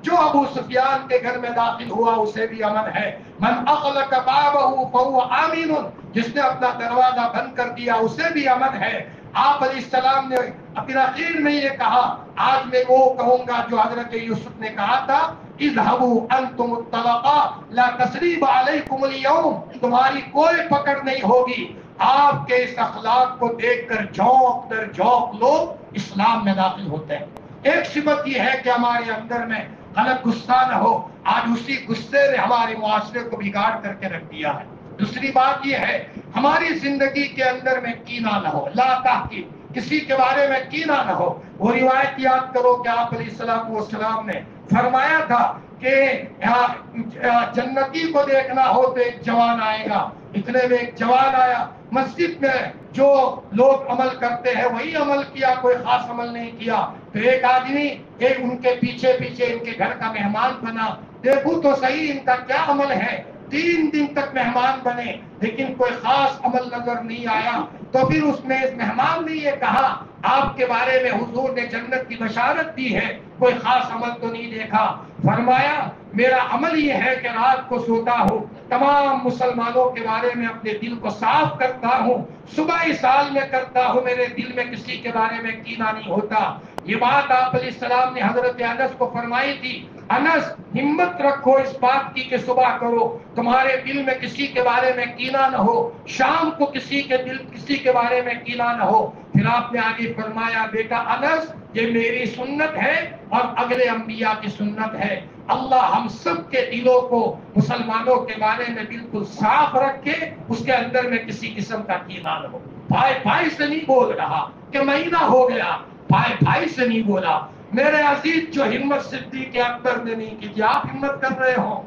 جو ابو سفیان کے گھر میں داخل ہوا اسے بھی امن ہے۔ من اغلق بابه فهو آمن، جس نے اپنا دروازہ بند کر دیا اسے بھی امن ہے۔ آپ علیہ السلام نے اپنے اخیر میں یہ کہا، آج میں وہ کہوں گا جو حضرت یوسف نے کہا تھا، اذهبوا انتم الطلقاء لا تثریب علیکم اليوم، تمہاری کوئی پکڑ نہیں ہوگی۔ آپ کے اس اخلاق کو دیکھ کر جھونک در جھونک لوگ اسلام میں داخل ہوتے ہیں۔ ایک صفت یہ ہے کہ ہمارے اندر میں غلط غصہ نہ ہو، آج اسی غصے نے ہمارے معاشرے کو بگاڑ کر کے رکھ دیا ہے۔ دوسری بات یہ ہے ہماری زندگی کے اندر میں کینہ نہ ہو، لا تحقیر، کسی کے بارے میں کینہ نہ ہو۔ وہ روایت یاد کرو کہ آپ علیہ السلام والسلام نے فرمایا تھا کہ جنتی کو دیکھنا ہو تو ایک جوان آئے گا، اتنے میں ایک جوان آیا، مسجد میں جو لوگ عمل کرتے ہیں وہی عمل کیا، کوئی خاص عمل نہیں کیا۔ تو ایک آدمی ایک ان کے پیچھے پیچھے ان کے گھر کا مہمان بنا، دیکھو تو صحیح ان کا کیا عمل ہے۔ 3 دن تک مہمان بنے لیکن کوئی خاص عمل نظر نہیں آیا۔ تو پھر اس میں اس مہمان نے یہ کہا، آپ کے بارے میں حضور نے جنت کی بشارت دی ہے، کوئی خاص عمل تو نہیں دیکھا۔ فرمایا میرا عمل یہ ہے کہ رات کو سوتا ہوں، تمام مسلمانوں کے بارے میں اپنے دل کو صاف کرتا ہوں، صبح سال میں کرتا ہوں، میرے دل میں کسی کے بارے میں کینہ نہیں ہوتا۔ یہ بات آپ علیہ السلام نے حضرت انس کو فرمائی تھی، انس ہمت رکھو اس بات کی کہ صبح کرو تمہارے دل میں کسی کے بارے میں کینہ نہ ہو، شام کو کسی کے بارے میں کینہ نہ ہو۔ پھر آپ نے آگے فرمایا بیٹا انس یہ میری سنت ہے اور اگلے انبیاء کی سنت ہے، اللہ ہم سب کے دلوں کو مسلمانوں کے بارے میں بالکل صاف رکھے، اس کے اندر میں کسی قسم کا کینہ نہ ہو۔ بھائی بھائی سے نہیں بول رہا کہ مہینہ ہو گیا، بھائی بھائی سے نہیں بولا۔ میرے عزیز جو ہمت صدیق اکبر نے نہیں کی تھی آپ ہمت کر رہے ہو۔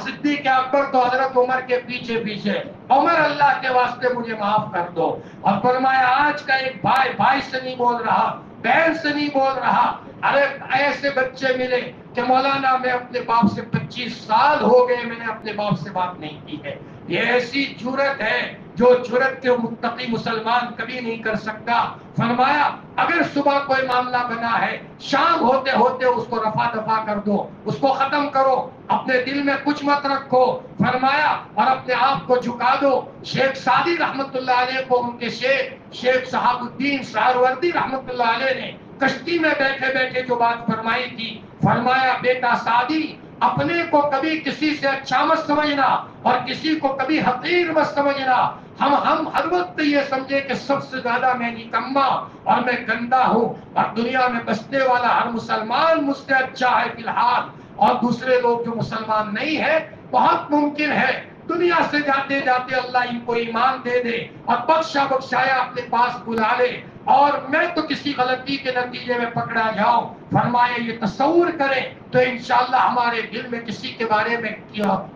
صدیق اکبر تو حضرت عمر کے پیچھے پیچھے، عمر اللہ کے واسطے مجھے معاف کر دو، اور فرمایا آج کا ایک بھائی بھائی سے نہیں بول رہا، بہن سے نہیں بول رہا۔ ارے ایسے بچے ملے کہ مولانا میں اپنے باپ سے 25 سال ہو گئے میں نے اپنے باپ سے بات نہیں کی ہے۔ یہ ایسی جرت ہے جو جرت کے متقی مسلمان کبھی نہیں کر سکتا۔ فرمایا اگر صبح کوئی معاملہ بنا ہے شام ہوتے ہوتے اس کو رفع دفع کر دو، اس کو ختم کرو، اپنے دل میں کچھ مت رکھو۔ فرمایا اور اپنے آپ کو جھکا دو۔ شیخ سعدی رحمت اللہ علیہ کو ان کے شیخ صحاب الدین سہروردی رحمت اللہ علیہ نے کشتی میں بیٹھے بیٹھے جو بات فرمائی تھی، فرمایا بیٹا سعدی اپنے کو کبھی کسی سے اچھا مت سمجھنا اور کسی کو کبھی حقیر مت سمجھنا۔ ہم ہر وقت یہ سمجھے کہ سب سے زیادہ میں نکما اور میں گندا ہوں، اور دنیا میں بسنے والا ہر مسلمان مجھ سے اچھا ہے فی الحال، اور دوسرے لوگ جو مسلمان نہیں ہے بہت ممکن ہے دنیا سے جاتے جاتے اللہ ان کو ایمان دے دے اور بخشا بخشایا اپنے پاس بلا لے۔ اور میں تو کسی غلطی کے نتیجے میں پکڑا جاؤں، فرمایا یہ تصور کریں تو انشاءاللہ ہمارے دل میں کسی کے بارے میں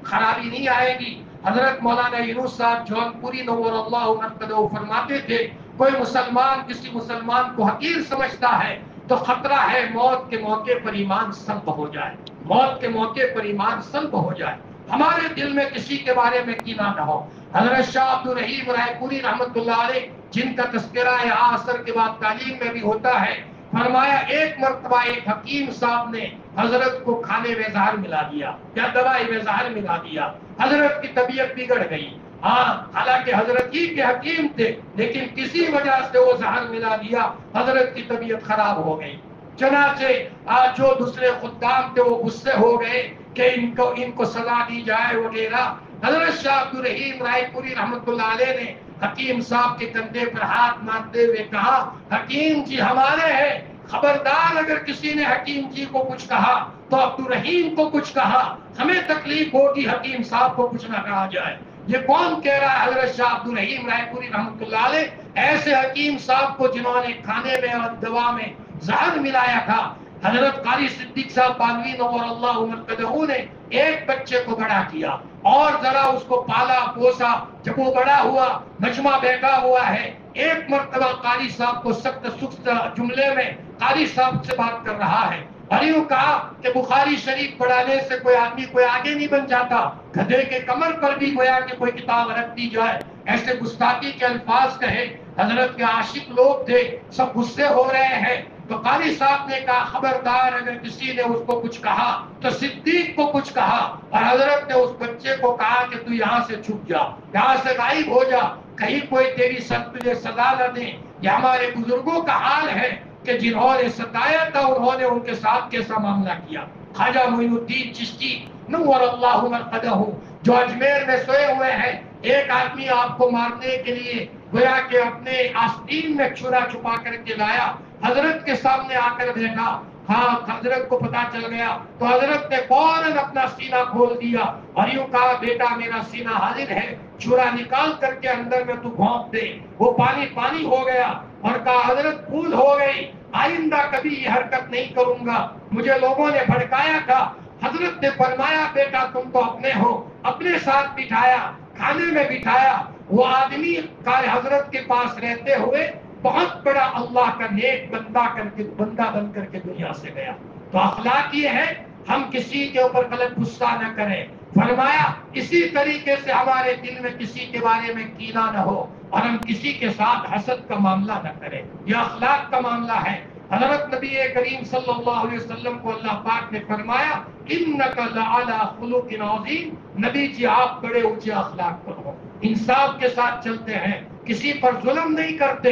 خرابی نہیں آئے گی۔ حضرت مولانا یونس صاحب جون پوری نور اللہ مرقدہ فرماتے تھے کوئی مسلمان کسی مسلمان کو حقیر سمجھتا ہے تو خطرہ ہے موت کے موقع پر ایمان سلب ہو جائے، موت کے موقع پر ایمان سلب ہو جائے۔ ہمارے دل میں کسی کے بارے میں کینہ نہ ہو۔ حضرت شاہ عبد الرحیم رائے پوری رحمت اللہ علیہ جن کا تذکرہ عصر کے بعد تعلیم میں بھی ہوتا ہے، فرمایا ایک مرتبہ ایک حکیم صاحب نے حضرت کو کھانے میں زہر ملا دیا یا دوائی میں زہر ملا دیا، حضرت کی طبیعت بگڑ گئی۔ ہاں حالانکہ حضرت ہی کے حکیم تھے لیکن کسی وجہ سے وہ زہر ملا دیا، حضرت کی طبیعت خراب ہو گئی۔ چنانچہ آج جو دوسرے خدام تھے وہ غصے ہو گئے کہ ان کو سزا دی جائے وغیرہ۔ حضرت شاہ عبد الرحیم رائے پوری رحمت اللہ علیہ نے حکیم صاحب کے کندھے پر ہاتھ مارتے ہوئے کہا حکیم جی ہمارے ہیں، خبردار اگر کسی نے حکیم جی کو کچھ کہا تو عبد الرحیم کو کچھ کہا، ہمیں تکلیف ہوگی حکیم صاحب کو کچھ نہ کہا جائے۔ یہ کون کہہ رہا ہے؟ حضرت شاہ عبد الرحیم رائے پوری رحمت اللہ علیہ، ایسے حکیم صاحب کو جنہوں نے کھانے میں اور دوا میں زہر ملایا تھا۔ حضرت قاری صدیق صاحب بانوی نور اللہ مرقدہ نے ایک بچے کو بڑا کیا اور ذرا اس کو پالا پوسا، جب وہ بڑا ہوا مجمع بیٹھا ہوا ہے، ایک مرتبہ قاری صاحب کو سخت سخت جملے میں قاری صاحب سے بات کر رہا ہے اور یوں کہا کہ بخاری شریف پڑھانے سے کوئی آدمی کوئی آگے نہیں بن جاتا، گدھے کے کمر پر بھی گویا کہ کوئی کتاب رکھ دی جائے، ایسے گستاخی کے الفاظ کہے۔ حضرت کے عاشق لوگ تھے، سب غصے ہو رہے ہیں، تو قاری صاحب نے کہا خبردار اگر کسی نے اس کو کچھ کہا تو صدیق کو کچھ کہا، اور حضرت نے اس بچے کو کہا کہ تو یہاں سے چھپ جا، یہاں سے غائب ہو جا، کہیں کوئی تیری تجھے سزا نہ دے۔ یہ ہمارے بزرگوں کا حال ہے کہ جنہوں نے ستایا تھا انہوں نے ان کے ساتھ کیسا معاملہ کیا۔ خواجہ معین الدین چشتی نور اللہ مرقدہ جو اجمیر میں سوئے ہوئے ہیں، ایک آدمی آپ کو مارنے کے لیے گویا کہ اپنے آستین میں چھرا چھپا کر کے لایا، حضرت کے سامنے آ کر بیٹھا، ہاں حضرت کو پتا چل گیا تو حضرت نے فوراً اپنا سینہ کھول دیا اور یوں کہا بیٹا میرا سینہ حاضر ہے، چھرا نکال کر کے اندر میں تو گھونپ دے۔ وہ پانی پانی ہو گیا اور کہا حضرت بھول ہو گئی، آئندہ کبھی یہ حرکت نہیں کروں گا، مجھے لوگوں نے بھڑکایا تھا۔ حضرت نے فرمایا بیٹا تم تو اپنے ہو، اپنے ساتھ بٹھایا، کھانے میں بٹھایا۔ وہ آدمی حضرت کے پاس رہتے ہوئے بہت بڑا اللہ کا نیک بندہ بن کر کے دنیا سے گیا۔ تو اخلاق یہ ہے ہم کسی کے اوپر غلط غصہ نہ کریں۔ فرمایا اسی طریقے سے ہمارے دل میں کسی کے بارے میں کینہ نہ ہو اور ہم کسی کے ساتھ حسد کا معاملہ نہ کریں، یہ اخلاق کا معاملہ ہے۔ حضرت نبی کریم صلی اللہ علیہ وسلم کو اللہ پاک نے فرمایا انک لعلی خلق عظیم، نبی جی آپ بڑے اونچے اخلاق پر ہو، انصاف کے ساتھ چلتے ہیں، کسی پر ظلم نہیں کرتے،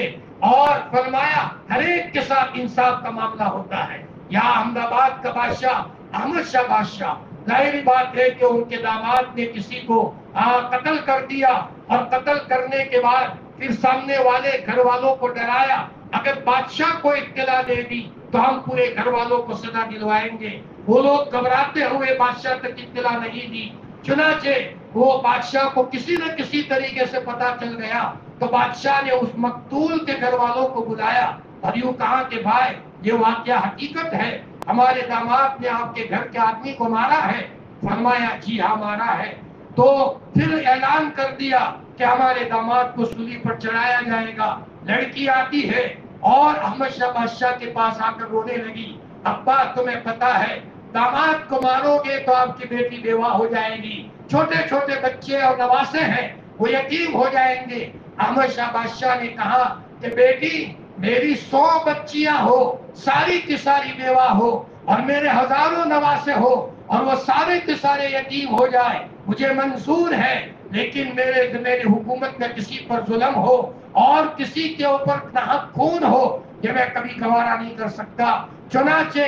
اور فرمایا ہر ایک کے ساتھ انصاف کا معاملہ ہوتا ہے۔ یہاں احمد آباد کا بادشاہ احمد شاہ بادشاہ، ظاہری بات ہے کہ ان کے داماد نے کسی کو قتل کر دیا اور قتل کرنے کے بعد پھر سامنے والے گھر والوں کو ڈرایا اگر بادشاہ کو اطلاع دے دی تو ہم پورے گھر والوں کو سزا دلوائیں گے۔ وہ لوگ گھبراتے ہوئے بادشاہ تک اطلاع نہیں دی، چنانچہ وہ بادشاہ کو کسی نہ کسی طریقے سے پتا چل گیا تو بادشاہ نے اس مقتول کے گھر والوں کو بلایا اور یوں کہا کہ بھائی یہ واقعہ حقیقت ہے، ہمارے داماد نے آپ کے گھر کے آدمی کو مارا ہے؟ فرمایا جی ہاں مارا ہے۔ تو پھر اعلان کر دیا کہ ہمارے داماد کو سولی پر چڑھایا جائے گا۔ لڑکی آتی ہے اور احمد شاہ بادشاہ کے پاس آ کر رونے لگی، ابا تمہیں پتا ہے داماد کو مارو گے تو آپ کی بیٹی بیوہ ہو جائے گی، چھوٹے چھوٹے بچے اور نواسے ہیں وہ یتیم ہو جائیں گے۔ احمد شاہ بادشاہ نے کہا کہ بیٹی میری 100 بچیاں ہو، ساری کی ساری بیوہ ہو اور میرے ہزاروں نواسے ہو اور وہ سارے کے سارے یتیم ہو جائے مجھے منظور ہے، لیکن میری حکومت میں کسی پر ظلم ہو اور کسی کے اوپر ناحق خون ہو یہ میں کبھی گوارا نہیں کر سکتا۔ چنانچہ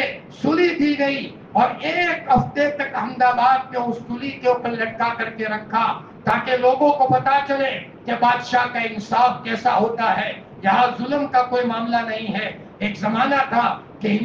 سولی دی گئی اور 1 ہفتے تک احمد آباد میں اس سولی کے اوپر لٹکا کر کے رکھا تاکہ لوگوں کو پتا چلے کہ بادشاہ کا انصاف کیسا ہوتا ہے، یہاں ظلم کا کوئی معاملہ نہیں ہے۔ ایک زمانہ تھا کہ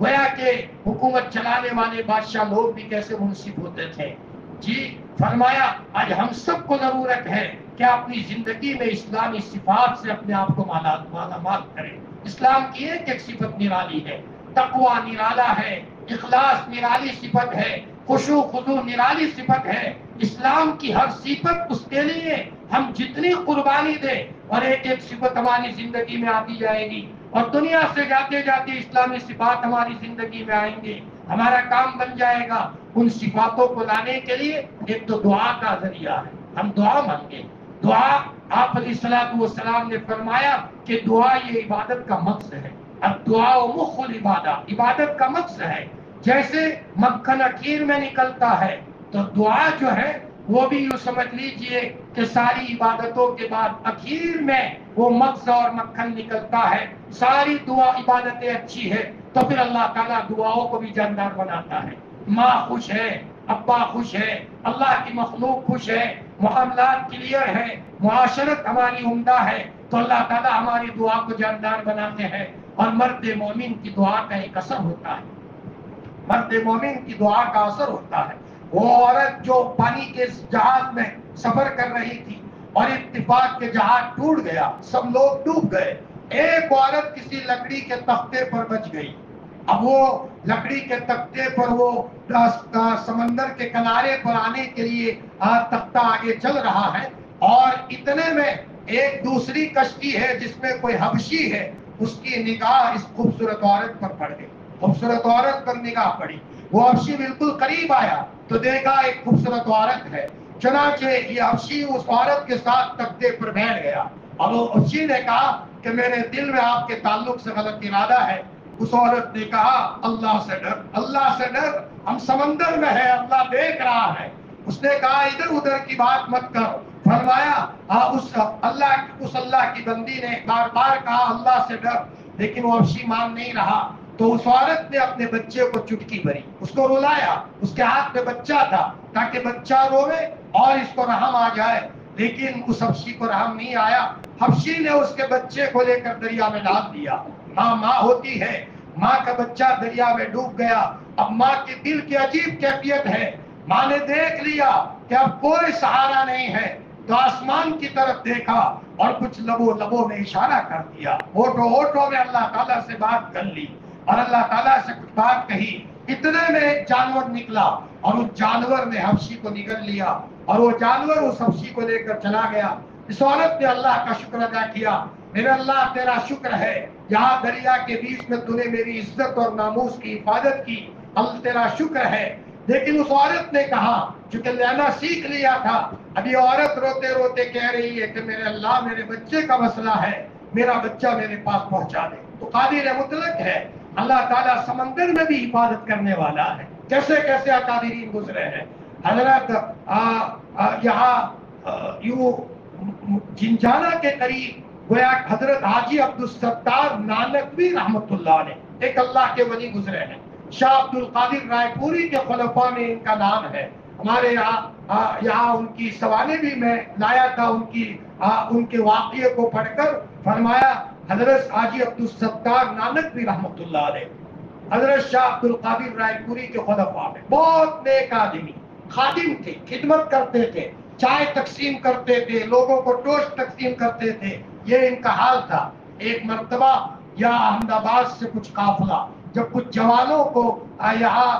گویا کہ حکومت چلانے والے بادشاہ لوگ بھی کیسے منصف ہوتے تھے۔ جی فرمایا آج ہم سب کو ضرورت ہے کہ اپنی زندگی میں اسلامی صفات سے اپنے آپ کو مالا مال کریں۔ اسلام کی ایک ایک صفت نرالی ہے، تقوی نرالا ہے، اخلاص نرالی صفت ہے، خشوع خضوع نرالی صفت ہے۔ اسلام کی ہر صفت، اس کے لیے ہم جتنی قربانی دیں اور ایک ایک صفت ہماری زندگی میں آتی جائے گی، اور دنیا سے جاتے جاتے اسلامی صفات ہماری زندگی میں آئیں گے، ہمارا کام بن جائے گا۔ ان صفاتوں کو لانے کے لیے ایک تو دعا کا ذریعہ ہے، ہم دعا مانگیں۔ دعا، آپ علیہ الصلوۃ والسلام نے فرمایا کہ دعا یہ عبادت کا مقصد ہے۔ اب دعا و مخ العبادہ، عبادت کا مقصد ہے۔ جیسے مکھن اخیر میں نکلتا ہے تو دعا جو ہے وہ بھی یوں سمجھ لیجئے کہ ساری عبادتوں کے بعد اخیر میں وہ مغز اور مکھن نکلتا ہے۔ ساری دعا عبادتیں اچھی ہے تو پھر اللہ تعالیٰ دعاؤں کو بھی جاندار بناتا ہے۔ ماں خوش ہے، ابا خوش ہے، اللہ کی مخلوق خوش ہے، معاملات کلیئر ہے، معاشرت ہماری عمدہ ہے، تو اللہ تعالیٰ ہماری دعا کو جاندار بناتے ہیں۔ اور مرد مومن کی دعا کا ایک اثر ہوتا ہے، مرد مومن کی دعا کا اثر ہوتا ہے۔ وہ عورت جو پانی کے جہاز میں سفر کر رہی تھی اور اتفاق کے جہاز ٹوٹ گیا، سب لوگ ڈوب گئے، ایک عورت کسی لکڑی کے تختے پر بچ گئی۔ اب وہ لکڑی کے تختے پر وہ سمندر کے کنارے پر آنے کے لیے تختہ آگے چل رہا ہے، اور اتنے میں ایک دوسری کشتی ہے جس میں کوئی حبشی ہے، اس کی نگاہ اس خوبصورت عورت پر پڑ گئی، خوبصورت عورت پر نگاہ پڑی۔ وہ حبشی بالکل قریب آیا تو دیکھا ایک خوبصورت عورت ہے، چنانچہ یہ حبشی اس عورت کے ساتھ تختے پر بیٹھ گیا، اور وہ حبشی نے کہا کہ میرے دل میں آپ کے تعلق سے غلط ارادہ ہے۔ اس عورت نے کہا اللہ سے ڈر، اللہ سے ڈر، ہم سمندر میں ہیں، اللہ دیکھ رہا ہے۔ اس نے کہا ادھر ادھر کی بات مت کر۔ فرمایا اس اللہ کی بندی نے بار بار کہا اللہ سے ڈر، لیکن وہ حبشی مان نہیں رہا۔ تو اس عورت نے اپنے بچے کو چٹکی بھری، اس کو رلایا، اس کے ہاتھ میں بچہ تھا تاکہ بچہ روے اور اس کو رحم آ جائے، لیکن اس حبشی کو رحم نہیں آیا۔ حبشی نے اس کے بچے کو لے کر دریا میں ڈال دیا۔ ماں ہوتی ہے، ماں کا بچہ دریا میں ڈوب گیا۔ اب ماں کے دل کی عجیب کیفیت ہے، ماں نے دیکھ لیا کہ اب کوئی سہارا نہیں ہے، تو آسمان کی طرف دیکھا اور کچھ لبوں میں اشارہ کر دیا، ہوٹوں میں اللہ تعالیٰ سے بات کر لی اور اللہ تعالیٰ سے کچھ بات کہی۔ اتنے میں ایک جانور نکلا اور اس جانور نے حبشی کو نگل لیا، اور وہ جانور اس حبشی کو لے کر چلا گیا۔ اس عورت نے اللہ کا شکر ادا کیا، میرے اللہ تیرا شکر ہے، یہاں دریا کے بیچ میں تو نے میری عزت اور ناموس کی حفاظت کی، اللہ تیرا شکر ہے۔ لیکن اس عورت نے کہا، چونکہ لینا سیکھ لیا تھا، ابھی عورت روتے روتے کہہ رہی ہے کہ میرے اللہ میرے بچے کا مسئلہ ہے، میرا بچہ میرے پاس پہنچا دے۔ تو قادر مطلق ہے، اللہ تعالیٰ سمندر میں بھی حفاظت کرنے والا ہے۔ کیسے کیسے اکابرین گزرے ہیں حضرت یہاں یوں جنجانہ کے قریب گویا حضرت حاجی عبدالستار نانکوی رحمت اللہ علیہ ایک اللہ کے ولی گزرے ہیں۔ شاہ عبد القادر رائے پوری کے خلفاء میں ان کا نام ہے۔ ہمارے یہاں ان کی سوانح بھی میں لایا تھا، ان کے واقعے کو پڑھ کر فرمایا حضرت حاجی عبدالستار نانکوی رحمت اللہ علیہ حضرت شاہ عبد القادر رائے پوری کے خلفاء میں بہت نیک آدمی، خادم تھے، خدمت کرتے تھے، چائے تقسیم کرتے تھے، لوگوں کو ٹوسٹ تقسیم کرتے تھے، یہ ان کا حال تھا۔ ایک مرتبہ یا احمد آباد سے کچھ قافلہ جب کچھ جوانوں کو یہاں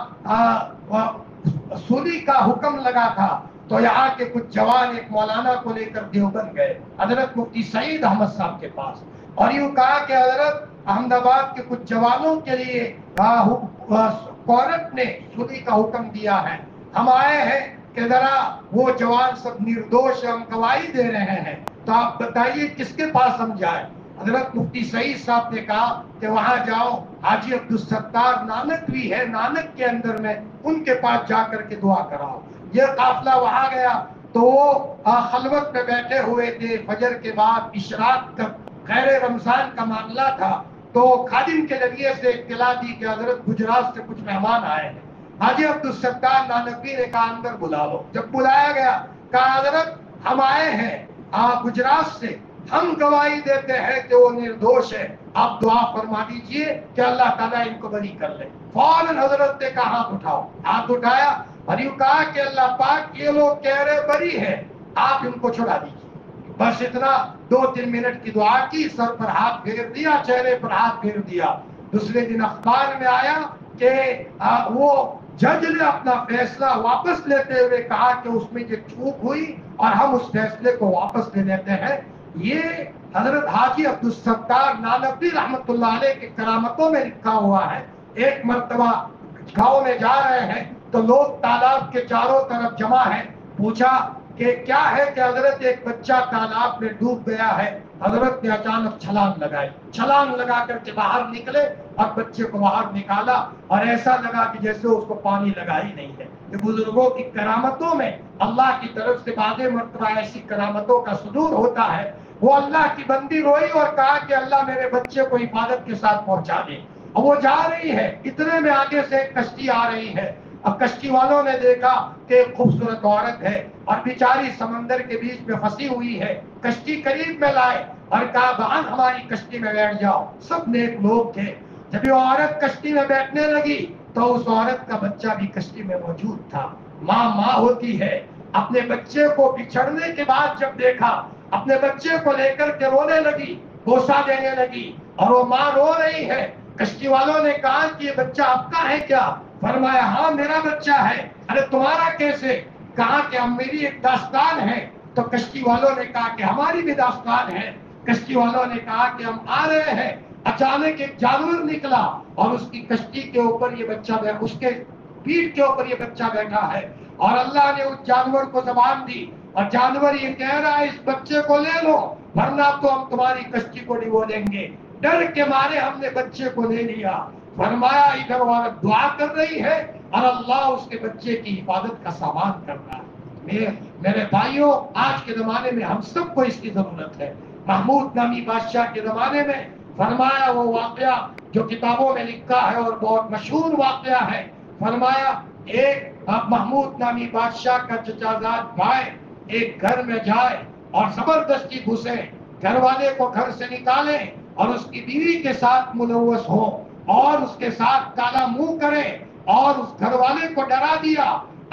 سولی کا حکم لگا تھا تو یہاں کے کچھ جوان ایک مولانا کو لے کر دیوبند گئے حضرت مفتی سعید احمد صاحب کے پاس، اور یوں کہا کہ حضرت احمد آباد کے کچھ جوانوں کے لیے کورٹ نے سولی کا حکم دیا ہے، ہم آئے ہیں کہ ذرا وہ جوان سب نردوش، ہم گواہی دے رہے ہیں، تو آپ بتائیے کس کے پاس ہم جائیں؟ حضرت مفتی سعید صاحب نے کہا کہ وہاں جاؤ، حاجی عبدالستار نانکوی ہے نانک کے اندر میں، ان کے پاس جا کر کے دعا کراؤ۔ یہ قافلہ وہاں گیا تو وہ خلوت میں بیٹھے ہوئے تھے، فجر کے بعد اشراق تک خیر رمضان کا معاملہ تھا، تو خادم کے ذریعے سے اطلاع دی کہ حضرت گجرات سے کچھ مہمان آئے ہیں۔ حاجی عبدالستار نانکوی نے کہا اندر بلا لو۔ جب بلایا گیا کہا حضرت ہم آئے ہیں گجرات سے، ہم گواہی دیتے ہیں کہ وہ نردوش ہے، آپ دعا فرما دیجئے کہ اللہ تعالیٰ ان کو بری کر لے۔ فوراً حضرت نے کہا ہاتھ اٹھاؤ، ہاتھ اٹھایا اور یوں کہا کہ اللہ پاک یہ لوگ کہہ رہے بری ہے، آپ ان کو چھڑا دیجئے۔ بس اتنا 2-3 منٹ کی دعا کی، سر پر ہاتھ پھیر دیا، چہرے پر ہاتھ پھیر دیا۔ دوسرے دن اخبار میں آیا کہ وہ جج نے اپنا فیصلہ واپس لیتے ہوئے کہا کہ اس میں یہ چوک ہوئی اور ہم اس فیصلے کو واپس لے لیتے ہیں۔ یہ حضرت حاجی عبدالستار نانوی رحمت اللہ علیہ کی کرامتوں میں لکھا ہوا ہے۔ ایک مرتبہ گاؤں میں جا رہے ہیں تو لوگ تالاب کے چاروں طرف جمع ہیں۔ پوچھا کہ کیا ہے کہ حضرت ایک بچہ تالاب میں ڈوب گیا ہے۔ حضرت نے اچانک چھلانگ لگائی، چھلانگ لگا کر کے باہر نکلے اور بچے کو باہر نکالا، اور ایسا لگا کہ جیسے اس کو پانی لگا ہی نہیں ہے۔ یہ بزرگوں کی کرامتوں میں اللہ کی طرف سے بعض مرتبہ ایسی کرامتوں کا صدور ہوتا ہے۔ وہ اللہ کی بندی روئی اور کہا کہ اللہ میرے بچے کو حفاظت کے ساتھ پہنچا دے۔ اور وہ جا رہی ہے، اتنے میں آگے سے ایک کشتی آ رہی ہے۔ اب کشتی والوں نے دیکھا کہ ایک خوبصورت عورت ہے اور بیچاری سمندر کے بیچ میں پھنسی ہوئی ہے۔ کشتی قریب میں لائے اور کہا بہن ہماری کشتی میں بیٹھ جاؤ۔ سب نیک لوگ تھے۔ جب یہ عورت کشتی میں بیٹھنے لگی تو اس عورت کا بچہ بھی کشتی میں موجود تھا۔ ماں ہوتی ہے، اپنے بچے کو بچھڑنے کے بعد جب دیکھا، اپنے بچے کو لے کر کے رونے لگی، بوسہ دینے لگی، اور وہ ماں رو رہی ہے۔ کشتی والوں نے کہا کہ یہ بچہ آپ کا ہے کیا؟ فرمایا ہاں میرا بچہ ہے۔ ارے تمہارا کیسے؟ کہا کہ ہم میری ایک داستان ہے۔ تو کشتی والوں نے کہا کہ ہماری بھی داستان ہے۔ کشتی والوں نے کہا کہ ہم آ رہے ہیں، اچانک ایک جانور نکلا اور اس کی کشتی کے اوپر یہ بچہ اس کے پیٹھ کے اوپر یہ بچہ بیٹھا ہے، اور اللہ نے اس جانور کو زبان دی، اور جانور یہ کہہ رہا ہے اس بچے کو لے لو ورنہ تو ہم تمہاری کشتی کو ڈبو دیں گے۔ ڈر کے مارے ہم نے بچے کو لے لیا۔ فرمایا ادھر عورت دعا کر رہی ہے اور اللہ اس کے بچے کی حفاظت کا سامان کر رہا ہے۔ میرے بھائیوں، آج کے زمانے میں ہم سب کو اس کی ضرورت ہے۔ محمود نامی بادشاہ کے زمانے میں فرمایا وہ واقعہ جو کتابوں میں لکھا ہے اور بہت مشہور واقعہ ہے۔ فرمایا ایک محمود نامی بادشاہ کا چچا زاد بھائی ایک گھر میں جائے اور زبردستی گھسے، گھر والے کو گھر سے نکالے اور اس کی بیوی کے ساتھ ملوث ہو اور اس کے ساتھ کالا منہ کرے اور اس گھر والے کو ڈرا دیا،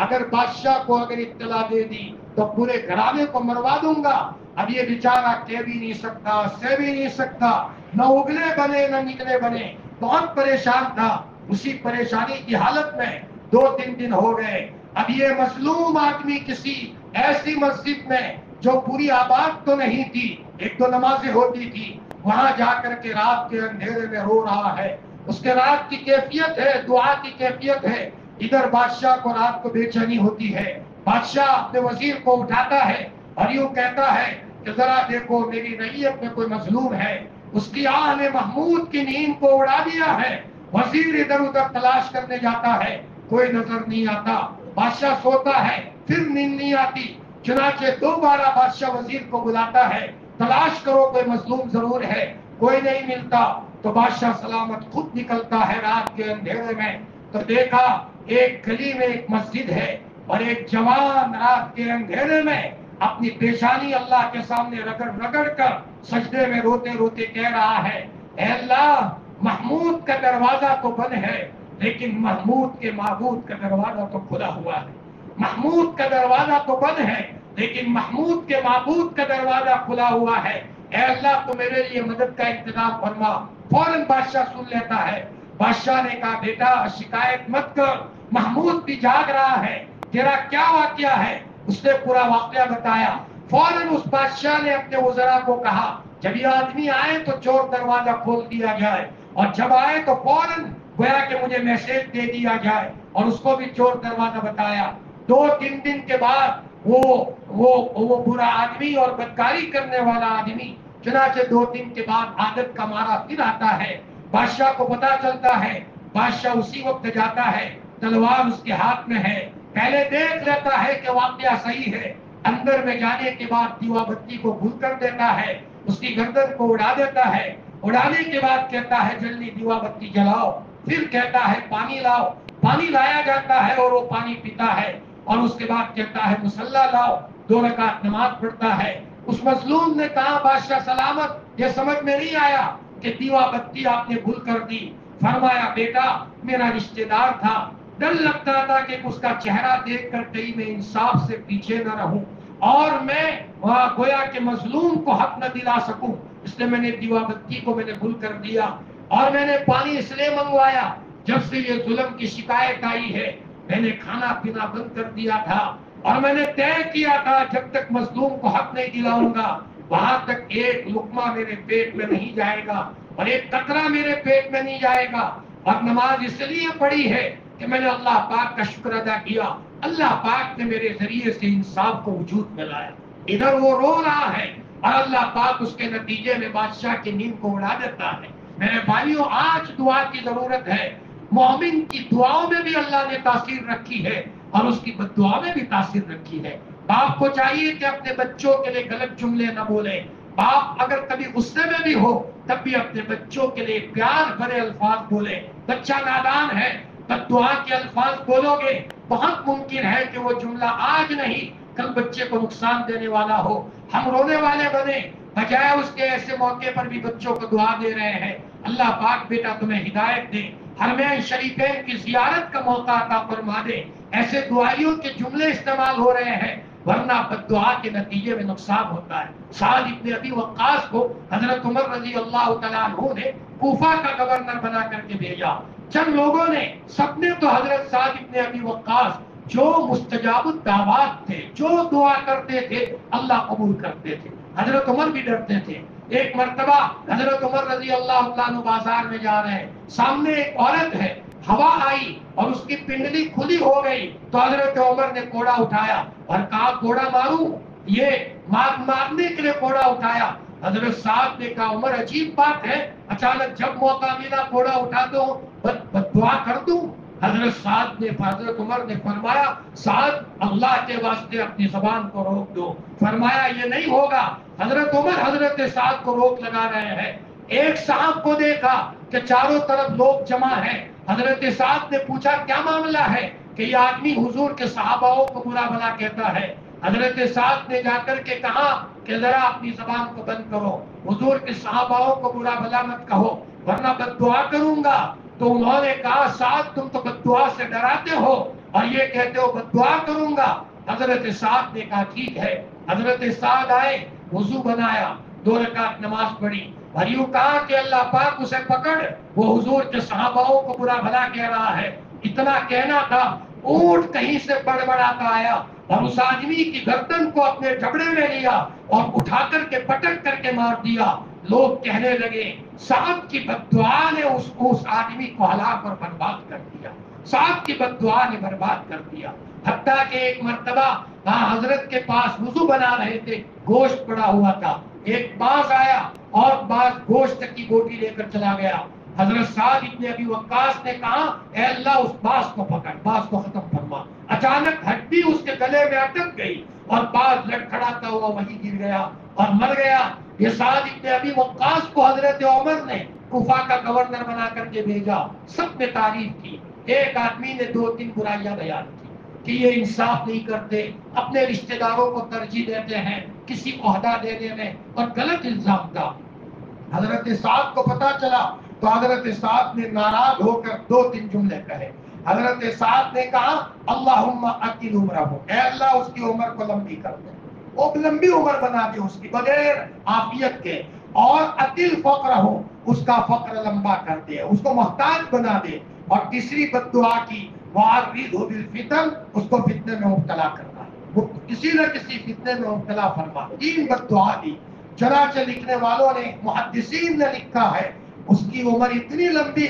اگر بادشاہ کو اگر اطلاع دے دی تو پورے گھرانے کو مروا دوں گا۔ اب یہ بیچارہ کہہ بھی نہیں سکتا، سہ بھی نہیں سکتا، نہ اگلے بنے نہ نکلے بنے، بہت پریشان تھا۔ اسی پریشانی کی حالت میں 2-3 دن ہو گئے۔ اب یہ مظلوم آدمی کسی ایسی مسجد میں جو پوری آباد تو نہیں تھی، 1-2 نمازیں ہوتی تھی، وہاں جا کر کے رات کے اندھیرے میں رو رہا ہے۔ اس کے رات کی کیفیت ہے، دعا کی کیفیت ہے۔ ادھر بادشاہ کو رات کو بے چینی ہوتی ہے۔ بادشاہ اپنے وزیر کو اٹھاتا ہے اور یوں کہتا ہے کہ ذرا دیکھو میری رعیت میں کوئی مظلوم ہے۔ اس کی آہ نے محمود کی نیند کو اڑا دیا ہے۔ وزیر ادھر ادھر تلاش کرنے جاتا ہے، کوئی نظر نہیں آتا۔ بادشاہ سوتا ہے، پھر نیند نہیں آتی، چنانچہ دوبارہ بادشاہ وزیر کو بلاتا ہے، تلاش کرو کوئی مظلوم ضرور ہے، کوئی نہیں ملتا۔ تو بادشاہ سلامت خود نکلتا ہے رات کے اندھیرے میں، تو دیکھا ایک گلی میں ایک مسجد ہے اور ایک جوان رات کے اندھیرے میں اپنی پیشانی اللہ کے سامنے رگڑ رگڑ کر سجدے میں روتے روتے کہہ رہا ہے، اے اللہ محمود کا دروازہ تو بند ہے لیکن محمود کے معبود کا دروازہ تو کھلا ہوا ہے۔ محمود کا دروازہ تو بند ہے لیکن محمود کے معبود کا دروازہ کھلا ہوا ہے۔ اے اللہ تو میرے لیے مدد کا انتظام فرما۔ فوراً بادشاہ سن لیتا ہے۔ بادشاہ نے کہا بیٹا شکایت مت کر، محمود بھی جاگ رہا ہے، تیرا کیا واقعہ ہے؟ اس نے پورا واقعہ بتایا۔ فوراً اس بادشاہ نے اپنے وزراء کو کہا جب یہ آدمی آئے تو چور دروازہ کھول دیا جائے، اور جب آئے تو فوراً گویا کہ مجھے میسج دے دیا جائے، اور اس کو بھی چور دروازہ بتایا۔ 2-3 دن کے بعد وہ برا آدمی اور بدکاری کرنے والا آدمی چنانچہ 2 دن کے بعد عادت کا مارا پھر آتا ہے۔ بادشاہ کو پتا چلتا ہے، بادشاہ اسی وقت جاتا ہے، تلوار اس کے ہاتھ میں ہے، پہلے دیکھ لیتا ہے کہ واقعہ صحیح ہے، اندر میں جانے کے بعد دیوا بتی کو بھول کر دیتا ہے، اس کی گردن کو اڑا دیتا ہے، اڑانے کے بعد کہتا ہے جلدی دیوا بتی جلاؤ، پھر کہتا ہے پانی لاؤ، پانی لایا جاتا ہے اور وہ پانی پیتا ہے، اور اس کے بعد کہتا ہے مصلی لاؤ، 2 رکعت نماز پڑھتا ہے۔ اس مظلوم نے کہا بادشاہ سلامت یہ سمجھ میں نہیں آیا کہ دیوا بتی آپ نے بھول کر دی۔ فرمایا بیٹا میرا رشتہ دار تھا، ڈر لگتا تھا کہ اس کا چہرہ دیکھ کر کہیں میں انصاف سے پیچھے نہ رہوں، اور میں گویا کہ مظلوم کو حق نہ دلا سکوں، اس لیے میں نے دیوا بتی کو میں نے بھول کر دیا، اور میں نے پانی اس لیے منگوایا جب سے یہ ظلم کی شکایت آئی ہے میں نے کھانا پینا بند کر دیا تھا، اور میں نے طے کیا تھا جب تک مظلوم کو حق نہیں دلاؤں گا وہاں تک ایک لقمہ میرے پیٹ میں نہیں جائے گا اور ایک قطرہ میرے پیٹ میں نہیں جائے گا۔ اور نماز اس لیے پڑھی ہے کہ میں نے اللہ پاک کا شکر ادا کیا، اللہ پاک نے میرے ذریعے سے انصاف کو وجود میں لایا۔ ادھر وہ رو رہا ہے اور اللہ پاک اس کے نتیجے میں بادشاہ کی نیند کو اڑا دیتا ہے۔ میرے بھائیوں، آج دعا کی ضرورت ہے۔ مومن کی دعاؤں میں بھی اللہ نے تاثیر رکھی ہے اور اس کی بد دعا میں بھی تاثیر رکھی ہے۔ باپ کو چاہیے کہ اپنے بچوں کے لیے غلط جملے نہ بولے۔ باپ اگر کبھی غصے میں بھی ہو تب بھی اپنے بچوں کے لیے پیار بھرے الفاظ بولے۔ بچہ نادان ہے، بد دعا کے الفاظ بولو گے، بہت ممکن ہے کہ وہ جملہ آج نہیں کل بچے کو نقصان دینے والا ہو۔ ہم رونے والے بنے بجائے اس کے ایسے موقع پر بھی بچوں کو دعا دے رہے ہیں، اللہ پاک بیٹا تمہیں ہدایت دے، حرمین شریفین کی زیارت کا موقع عطا فرما دے۔ ایسے دعائیوں کے جملے استعمال ہو رہے ہیں، ورنہ بد دعا کے نتیجے میں نقصان ہوتا ہے۔ سعد ابن ابی وقاص کو حضرت عمر رضی اللہ تعالیٰ عنہ نے کوفہ کا گورنر بنا کر کے بھیجا۔ چند لوگوں نے، سب نے تو حضرت سعد ابن ابی وقاص جو مستجاب الدعوات تھے، جو دعا کرتے تھے اللہ قبول کرتے تھے، حضرت عمر بھی ڈرتے تھے۔ ایک مرتبہ حضرت عمر رضی اللہ تعالیٰ عنہ بازار میں جا رہے ہیں، سامنے ایک عورت ہے، ہوا آئی اور اس کی پنڈلی کھلی ہو گئی تو حضرت عمر نے کوڑا اٹھایا اور کہا کوڑا ماروں، یہ مارنے کے لیے کوڑا اٹھایا۔ حضرت سعد نے کہا عمر عجیب بات ہے، اچانک جب موقع ملا کوڑا اٹھا دو، بد دعا کر دوں؟ حضرت عمر نے فرمایا سعد اللہ کے واسطے اپنی زبان کو روک دو۔ فرمایا یہ نہیں ہوگا۔ حضرت عمر حضرت سعد کو روک لگا رہے ہیں۔ ایک صاحب کو دیکھا کہ چاروں طرف لوگ جمع ہیں، حضرت سعد نے پوچھا کیا معاملہ ہے کہ یہ آدمی حضور کے صحاباؤں کو برا بھلا کہتا ہے۔ حضرت سعد نے جا کر کے کہا کہ ذرا اپنی زبان کو بند کرو، حضور کے صحاباؤں کو برا بھلا مت کہو ورنہ بد دعا کروں گا۔ تو انہوں نے کہا سعد تم تو بد دعا سے ڈراتے ہو اور یہ کہتے ہو بد دعا کروں گا۔ حضرت سعد نے کہا ٹھیک ہے۔ حضرت سعد آئے، وضو بنایا، 2 رکعت نماز پڑھی اور یوں کہا کہ اللہ پاک اسے پکڑ، وہ حضور کے صحاباؤں کو برا بھلا کہہ رہا ہے۔ اتنا کہنا تھا، اونٹ کہیں سے بڑبڑاتا آیا اور اس آدمی کی گردن کو اپنے جبڑے میں لیا اور اٹھا کر کے پٹک کر کے مار دیا۔ لوگ کہنے لگے سعد کی بد دعا نے اس آدمی کو ہلاک اور برباد کر دیا، سعد کی بد دعا نے برباد کر دیا۔ حتیٰ کہ ایک مرتبہ حضرت کے پاس وضو بنا رہے تھے، گوشت پڑا ہوا تھا، ایک باز آیا اور باز گوشت کی بوٹی لے کر چلا گیا۔ حضرت سعد ابن ابی وقاص نے کہا اے اللہ اس باز کو پکڑ، باز کو ختم فرما۔ اچانک ہڈی اس کے گلے میں اٹک گئی اور باز لڑکھڑاتا ہوا وہیں گر گیا اور مر گیا۔ یہ سعد ابن ابی وقاص کو حضرت عمر نے کوفہ کا گورنر بنا کر کے بھیجا، سب نے تعریف کی۔ ایک آدمی نے 2-3 برائیاں بیان کی کہ یہ انصاف نہیں کرتے، اپنے رشتہ داروں کو ترجیح دیتے ہیں کسی عہدہ دینے میں، اور غلط الزام تھا۔ حضرت سعد کو پتا چلا تو حضرت سعد نے ناراض ہو کر 2-3 جملے کہے۔ حضرت سعد نے کہا اللہم اطل عمرہ، اے اللہ اس کی عمر کو لمبی کر دے، وہ لمبی عمر بنا دے اس کی بغیر عافیت کے، اور اطل فقرہ، اس کا فقر لمبا کر دے، اس کو محتاج بنا دے۔ اور تیسری بد دعا کی وَعَرِّضْهُ بِالْفِتَنِ، اس کو فتنے میں مبتلا کرنا، وہ کسی نہ کسی فتنے میں مبتلا فرما۔ 3 بد دعا دی۔ چنانچہ لکھنے والوں نے، محدثین نے لکھا ہے اس کی عمر اتنی لمبی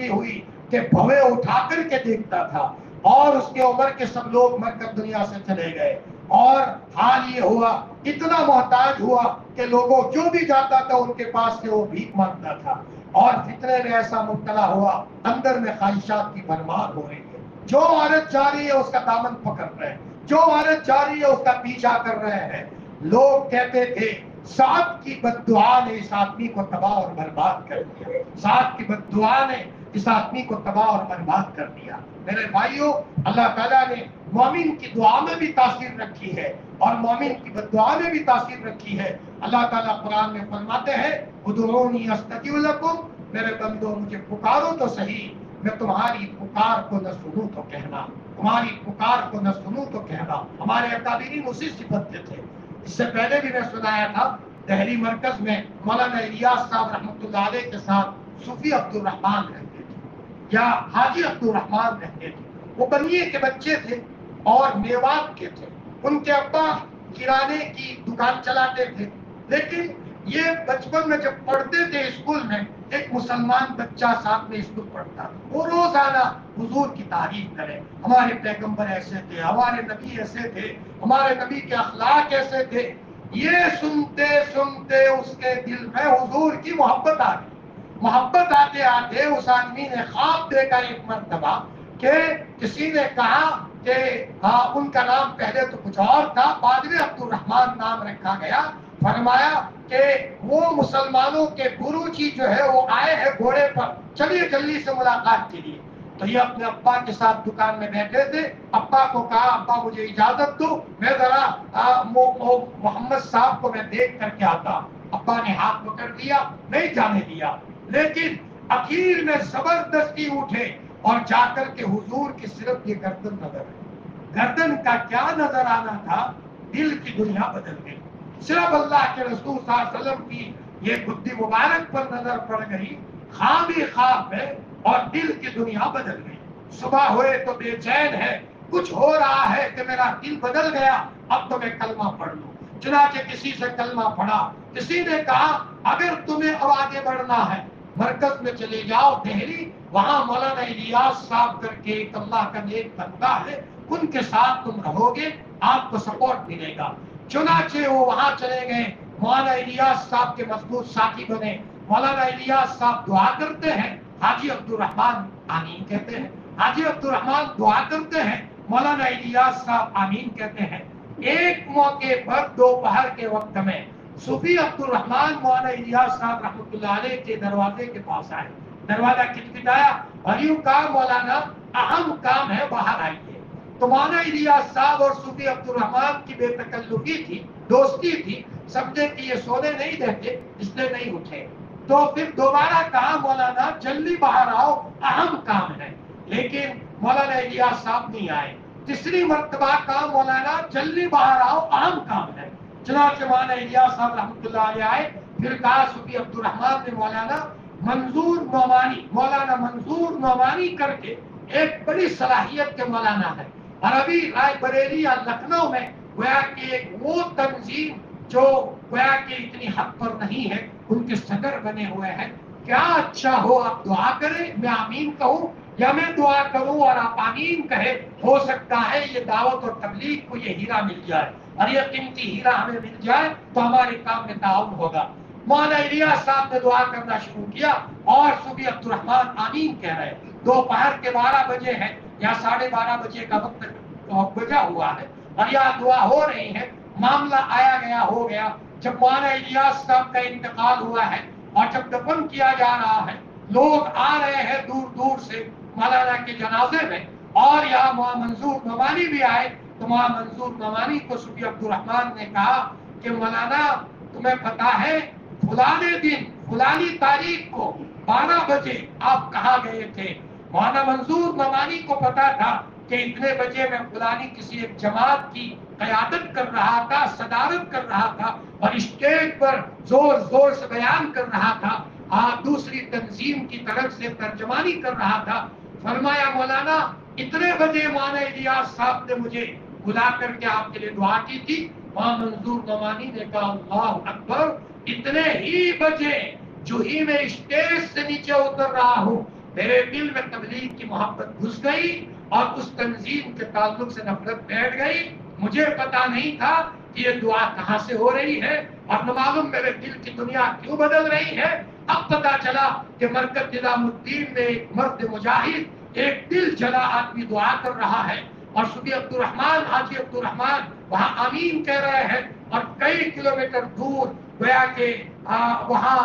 ہوئی کہ بھوے اٹھا کر کے دیکھتا تھا، اور اس کی عمر کے سب لوگ مر کر دنیا سے چلے گئے، اور حال یہ ہوا اتنا محتاج ہوا کہ لوگوں جو بھی جاتا تھا ان کے پاس سے وہ بھیک مانگتا تھا، اور فتنے میں ایسا مبتلا ہوا اندر میں خواہشات کی بھرمار ہو رہی ہے، جو عورت جا رہی ہے اس کا دامن پکڑ رہے ہیں، جو عورت جا رہی ہے اس کا پیچھا کر رہے ہیں۔ لوگ کہتے تھے سعد کی بد دعا نے اس آدمی کو تباہ اور برباد کر دیا، سعد کی بد دعا نے اس آدمی کو تباہ اور برباد کر دیا۔ میرے بھائیوں، اللہ تعالیٰ نے مومن کی دعا میں بھی تاثیر رکھی ہے اور مومن کی بد دعا میں بھی تاثیر رکھی ہے۔ اللہ تعالیٰ قرآن میں فرماتے ہیں ادعونی استجب لکم، میرے بندو مجھے پکارو تو صحیح، میں تمہاری پکار کو نہ سنوں تو کہنا، تمہاری پکار کو نہ سنوں تو کہنا۔ ہمارے اکابرین اسی صفت کے تھے۔ اس سے پہلے بھی میں سنایا تھا، دہلی مرکز میں مولانا الیاس صاحب رحمۃ اللہ علیہ کے ساتھ صوفی عبد الرحمان رہتے تھے یا حاجی عبد الرحمان رہتے تھے۔ وہ بنیے کے بچے تھے اور میوات کے تھے۔ ان کے ابا کرانے کی دکان چلاتے تھے، لیکن یہ بچپن میں جب پڑھتے تھے اسکول میں، ایک مسلمان بچہ ساتھ میں اسکول پڑھتا تھا، وہ روزانہ حضور کی تعریف کرے، ہمارے پیغمبر ایسے تھے، ہمارے نبی ایسے تھے، ہمارے نبی کے اخلاق ایسے تھے۔ یہ سنتے سنتے اس کے دل میں حضور کی محبت آ گئی۔ محبت آتے آتے اس آدمی نے خواب دیکھا ایک مرتبہ کہ کسی نے کہا کہ ان کا نام پہلے تو کچھ اور تھا، بعد میں عبد الرحمان نام رکھا گیا۔ فرمایا کہ وہ مسلمانوں کے گروجی جو ہے وہ آئے ہیں گھوڑے پر، چلیے جلدی سے ملاقات کے لیے۔ تو یہ اپنے ابا کے ساتھ دکان میں بیٹھے تھے۔ ابا کو کہا ابا مجھے اجازت دو، میں ذرا محمد صاحب کو میں دیکھ کر کے آتا۔ ابا نے ہاتھ پکڑ دیا، نہیں جانے دیا، لیکن اخیر میں زبردستی اٹھے اور جا کر کے حضور کی صرف یہ گردن نظر آئی۔ گردن کا کیا نظر آنا تھا، دل کی دنیا بدل گئی۔ صرف اللہ کے رسول صلی اللہ علیہ وسلم کی یہ بدھی مبارک پر نظر پڑ گئی، خواب ہی خواب میں، اور دل کی دنیا بدل گئی۔ صبح ہوئے تو بے چین ہے، کچھ ہو رہا ہے کہ میرا دل بدل گیا، اب تو میں کلمہ پڑھ لوں۔ چنانچہ کسی سے کلمہ پڑھا۔ کسی نے کہا اگر تمہیں اب آگے بڑھنا ہے مرکز میں چلے جاؤ دہلی، وہاں مولانا الیاس صاحب کر کے ایک اللہ کا نیک بندہ ہے، ان کے ساتھ تم رہو گے، آپ کو سپورٹ ملے گا۔ چنانچہ وہ وہاں چلے گئے، مولانا الیاس صاحب کے مضبوط ساتھی بنے۔ مولانا الیاس صاحب دعا کرتے ہیں، حاجی عبد الرحمان آمین کہتے ہیں۔ حاجی عبد الرحمان دعا کرتے ہیں، مولانا الیاس صاحب آمین کہتے ہیں۔ ایک موقع پر دوپہر کے وقت میں صوفی عبد الرحمان مولانا الیاس صاحب رحمۃ اللہ علیہ کے دروازے کے پاس آئے۔ دروازہ کھٹکھٹایا اور یوں کہا مولانا اہم کام ہے، باہر آئیے۔ تو مولانا الیاس صاحب اور صوفی عبد الرحمان کی بے تکلفی تھی، دوستی تھی، سمجھے کہ یہ سونے نہیں دیتے، اس لیے نہیں اٹھے۔ تو پھر دوبارہ کہا مولانا جلدی باہر آؤ، اہم کام ہے، لیکن مولانا الیاس صاحب نہیں آئے۔ تیسری مرتبہ کہا مولانا جلدی باہر آؤ، اہم کام ہے۔ چنانچہ مولانا الیاس صاحب رحمۃ اللہ علیہ آئے۔ پھر کہا صوفی عبد الرحمان نے مولانا منظور نعمانی کر کے ایک بڑی صلاحیت کے مولانا ہے، اور ابھی رائے بریلی یا لکھنؤ میں گویا کہ ایک وہ تنظیم جو گویا کہ اتنی حد پر نہیں ہے، ان کے صدر بنے ہوئے ہیں۔ کیا اچھا ہو آپ دعا کریں، میں آمین کہوں یا میں دعا کروں اور آپ آمین کہیں، ہو سکتا ہے یہ دعوت اور تبلیغ کو یہ ہیرا مل جائے، اور یہ قیمتی ہیرا ہمیں مل جائے تو ہمارے کام میں تعاون ہوگا۔ مولانا الیاس صاحب نے دعا کرنا شروع کیا اور صوفی عبد الرحمان آمین کہہ رہے۔ دوپہر کے 12 بجے ہیں یا 12:30 بجے کا وقت بجا ہوا ہے، اور یہاں دعا ہو رہی ہے۔ معاملہ آیا گیا ہو گیا، جب مولانا الیاس صاحب کا انتقال ہوا ہے اور جب دفن کیا جا رہا ہے، لوگ آ رہے ہیں دور دور سے مولانا کے جنازے میں، اور یہاں مولانا منظور نعمانی بھی آئے۔ تو مولانا منظور نعمانی کو صوفی عبد الرحمان نے کہا کہ مولانا تمہیں پتا ہے فلانے دن فلانی تاریخ کو 12 بجے آپ کہاں گئے تھے؟ مولانا منظور نعمانی کو پتا تھا کہ اتنے بجے میں فلانی کسی ایک جماعت کی قیادت کر رہا تھا، صدارت کر رہا تھا، اور اسٹیج پر زور زور سے بیان کر رہا تھا، دوسری تنظیم کی طرف سے ترجمانی کر رہا تھا۔ فرمایا مولانا اتنے بجے مولانا الیاس صاحب نے مجھے بلا کر کے آپ کے لیے دعا کی تھی۔ مولانا منظور نعمانی نے کہا اللہ اکبر، اتنے ہی بجے جو ہی میں اسٹیج سے نیچے اتر رہا ہوں، میرے دل میں تبلیغ کی محبت گھس گئی اور اس تنظیم کے تعلق سے نفرت بیٹھ گئی۔ مجھے پتا نہیں تھا کہ یہ دعا کہاں سے ہو رہی ہے، اور نہ معلوم میرے دل کی دنیا کیوں بدل رہی ہے۔ اب پتا چلا کہ مرکز نظام الدین میں ایک مرد مجاہد، ایک دل جلا آدمی دعا کر رہا ہے، اور صوفی عبد الرحمان حاجی عبد الرحمان وہاں آمین کہہ رہے ہیں، اور کئی کلومیٹر دور گویا کہ وہاں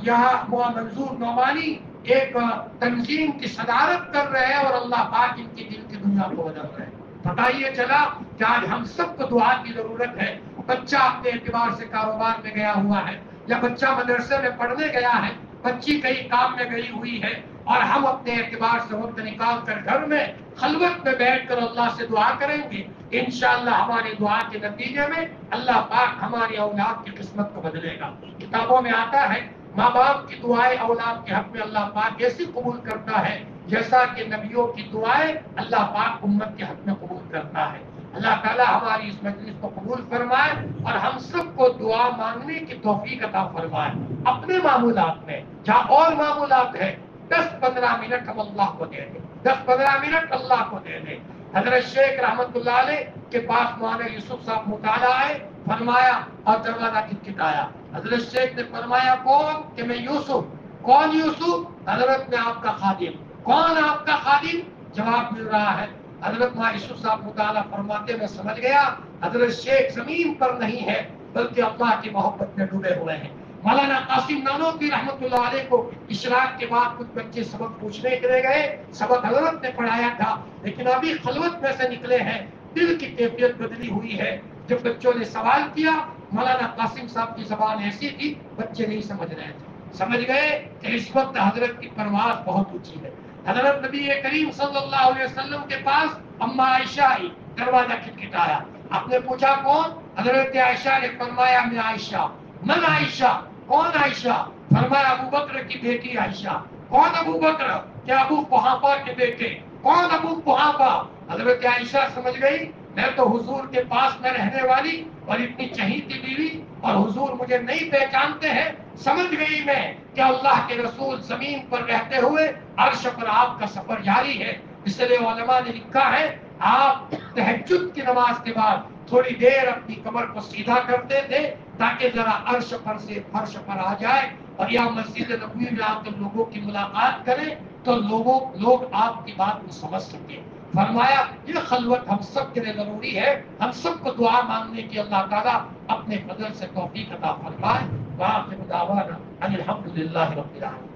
یہاں مولانا منظور نعمانی ایک تنظیم کی صدارت کر رہے ہیں، اور اللہ پاک ان کی دل کی دنیا کو بدل رہے ہیں۔ پتہ یہ چلا کہ آج ہم سب کو دعا کی ضرورت ہے۔ بچہ اپنے اعتبار سے کاروبار میں گیا ہوا ہے، یا بچہ مدرسے میں پڑھنے گیا ہے، بچی کئی کام میں گئی ہوئی ہے اور ہم اپنے اعتبار سے وقت نکال کر گھر میں خلوت میں بیٹھ کر اللہ سے دعا کریں گے، انشاءاللہ ہماری دعا کے نتیجے میں اللہ پاک ہماری اولاد کی قسمت کو بدلے گا۔ کتابوں میں آتا ہے ماں باپ کی دعائیں اولاد کے حق میں اللہ پاک ایسی قبول کرتا ہے جیسا کہ نبیوں کی دعائیں اللہ پاک امت کے حق میں قبول کرتا ہے۔ اللہ تعالیٰ ہماری اس مجلس کو قبول فرمائے اور ہم سب کو دعا مانگنے کی توفیق عطا فرمائے۔ اپنے معمولات میں جہاں اور معمولات ہیں 10-15 منٹ ہم اللہ کو دے دیں، 10-15 منٹ اللہ کو دے دیں۔ حضرت شیخ رحمت اللہ علیہ کے پاس مولانا یوسف صاحب مطالعہ آئے، فرمایا اور دروازہ کھٹکھٹایا۔ حضرت شیخ نے فرمایا کون؟ کہ میں یوسف۔ کون یوسف؟ حضرت میں آپ کا خادم۔ کون آپ کا خادم؟ جواب مل رہا ہے۔ حضرت یوسف صاحب مطالعہ فرماتے میں سمجھ گیا حضرت شیخ زمین پر نہیں ہے بلکہ اللہ کی محبت میں ڈوبے ہوئے ہیں۔ مولانا قاسم نانوتوی رحمت اللہ علیہ کو اشراق کے بعد کچھ بچے سبق پوچھنے کے لیے گئے، سبق حضرت نے پڑھایا تھا لیکن ابھی خلوت میں سے نکلے ہیں، دل کی کیفیت بدلی ہوئی ہے۔ جب بچوں نے سوال کیا مولانا قاسم صاحب کی زبان ایسی تھی بچے نہیں سمجھ رہے تھے، سمجھ گئے کہ اس وقت حضرت کی پرواز بہت اونچی ہے۔ حضرت نبی کریم صلی اللہ علیہ وسلم کے پاس اما عائشہ آئی، دروازہ کھٹکھٹایا، آپ نے پوچھا کون؟ حضرت عائشہ نے فرمایا میں عائشہ۔ من عائشہ؟ کون عائشہ؟ فرمایا ابو بکر کی بیٹی عائشہ۔ کون ابو بکر؟ کیا ابو قحافہ کے بیٹے؟ کون ابو قحافہ؟ حضرت عائشہ سمجھ گئی میں تو حضور کے پاس میں رہنے والی اور اتنی چہیتی بیوی اور حضور مجھے نہیں پہچانتے ہیں۔ سمجھ گئی میں کہ اللہ کے رسول زمین پر رہتے ہوئے عرش پر آپ کا سفر جاری ہے۔ اس لیے علماء نے لکھا ہے آپ تہجد کی نماز کے بعد تھوڑی دیر اپنی کمر کو سیدھا کرتے تھے تاکہ ذرا عرش پر سے فرش پر آ جائے اور یا مسجد نبوی میں آ کر لوگوں کی ملاقات کریں تو لوگ آپ کی بات کو سمجھ سکیں۔ فرمایا یہ خلوت ہم سب کے لیے ضروری ہے، ہم سب کو دعا مانگنے کی اللہ تعالیٰ اپنے فضل سے توفیق عطا فرمائے۔ وآخر دعوانا ان الحمد للہ رب العالمین۔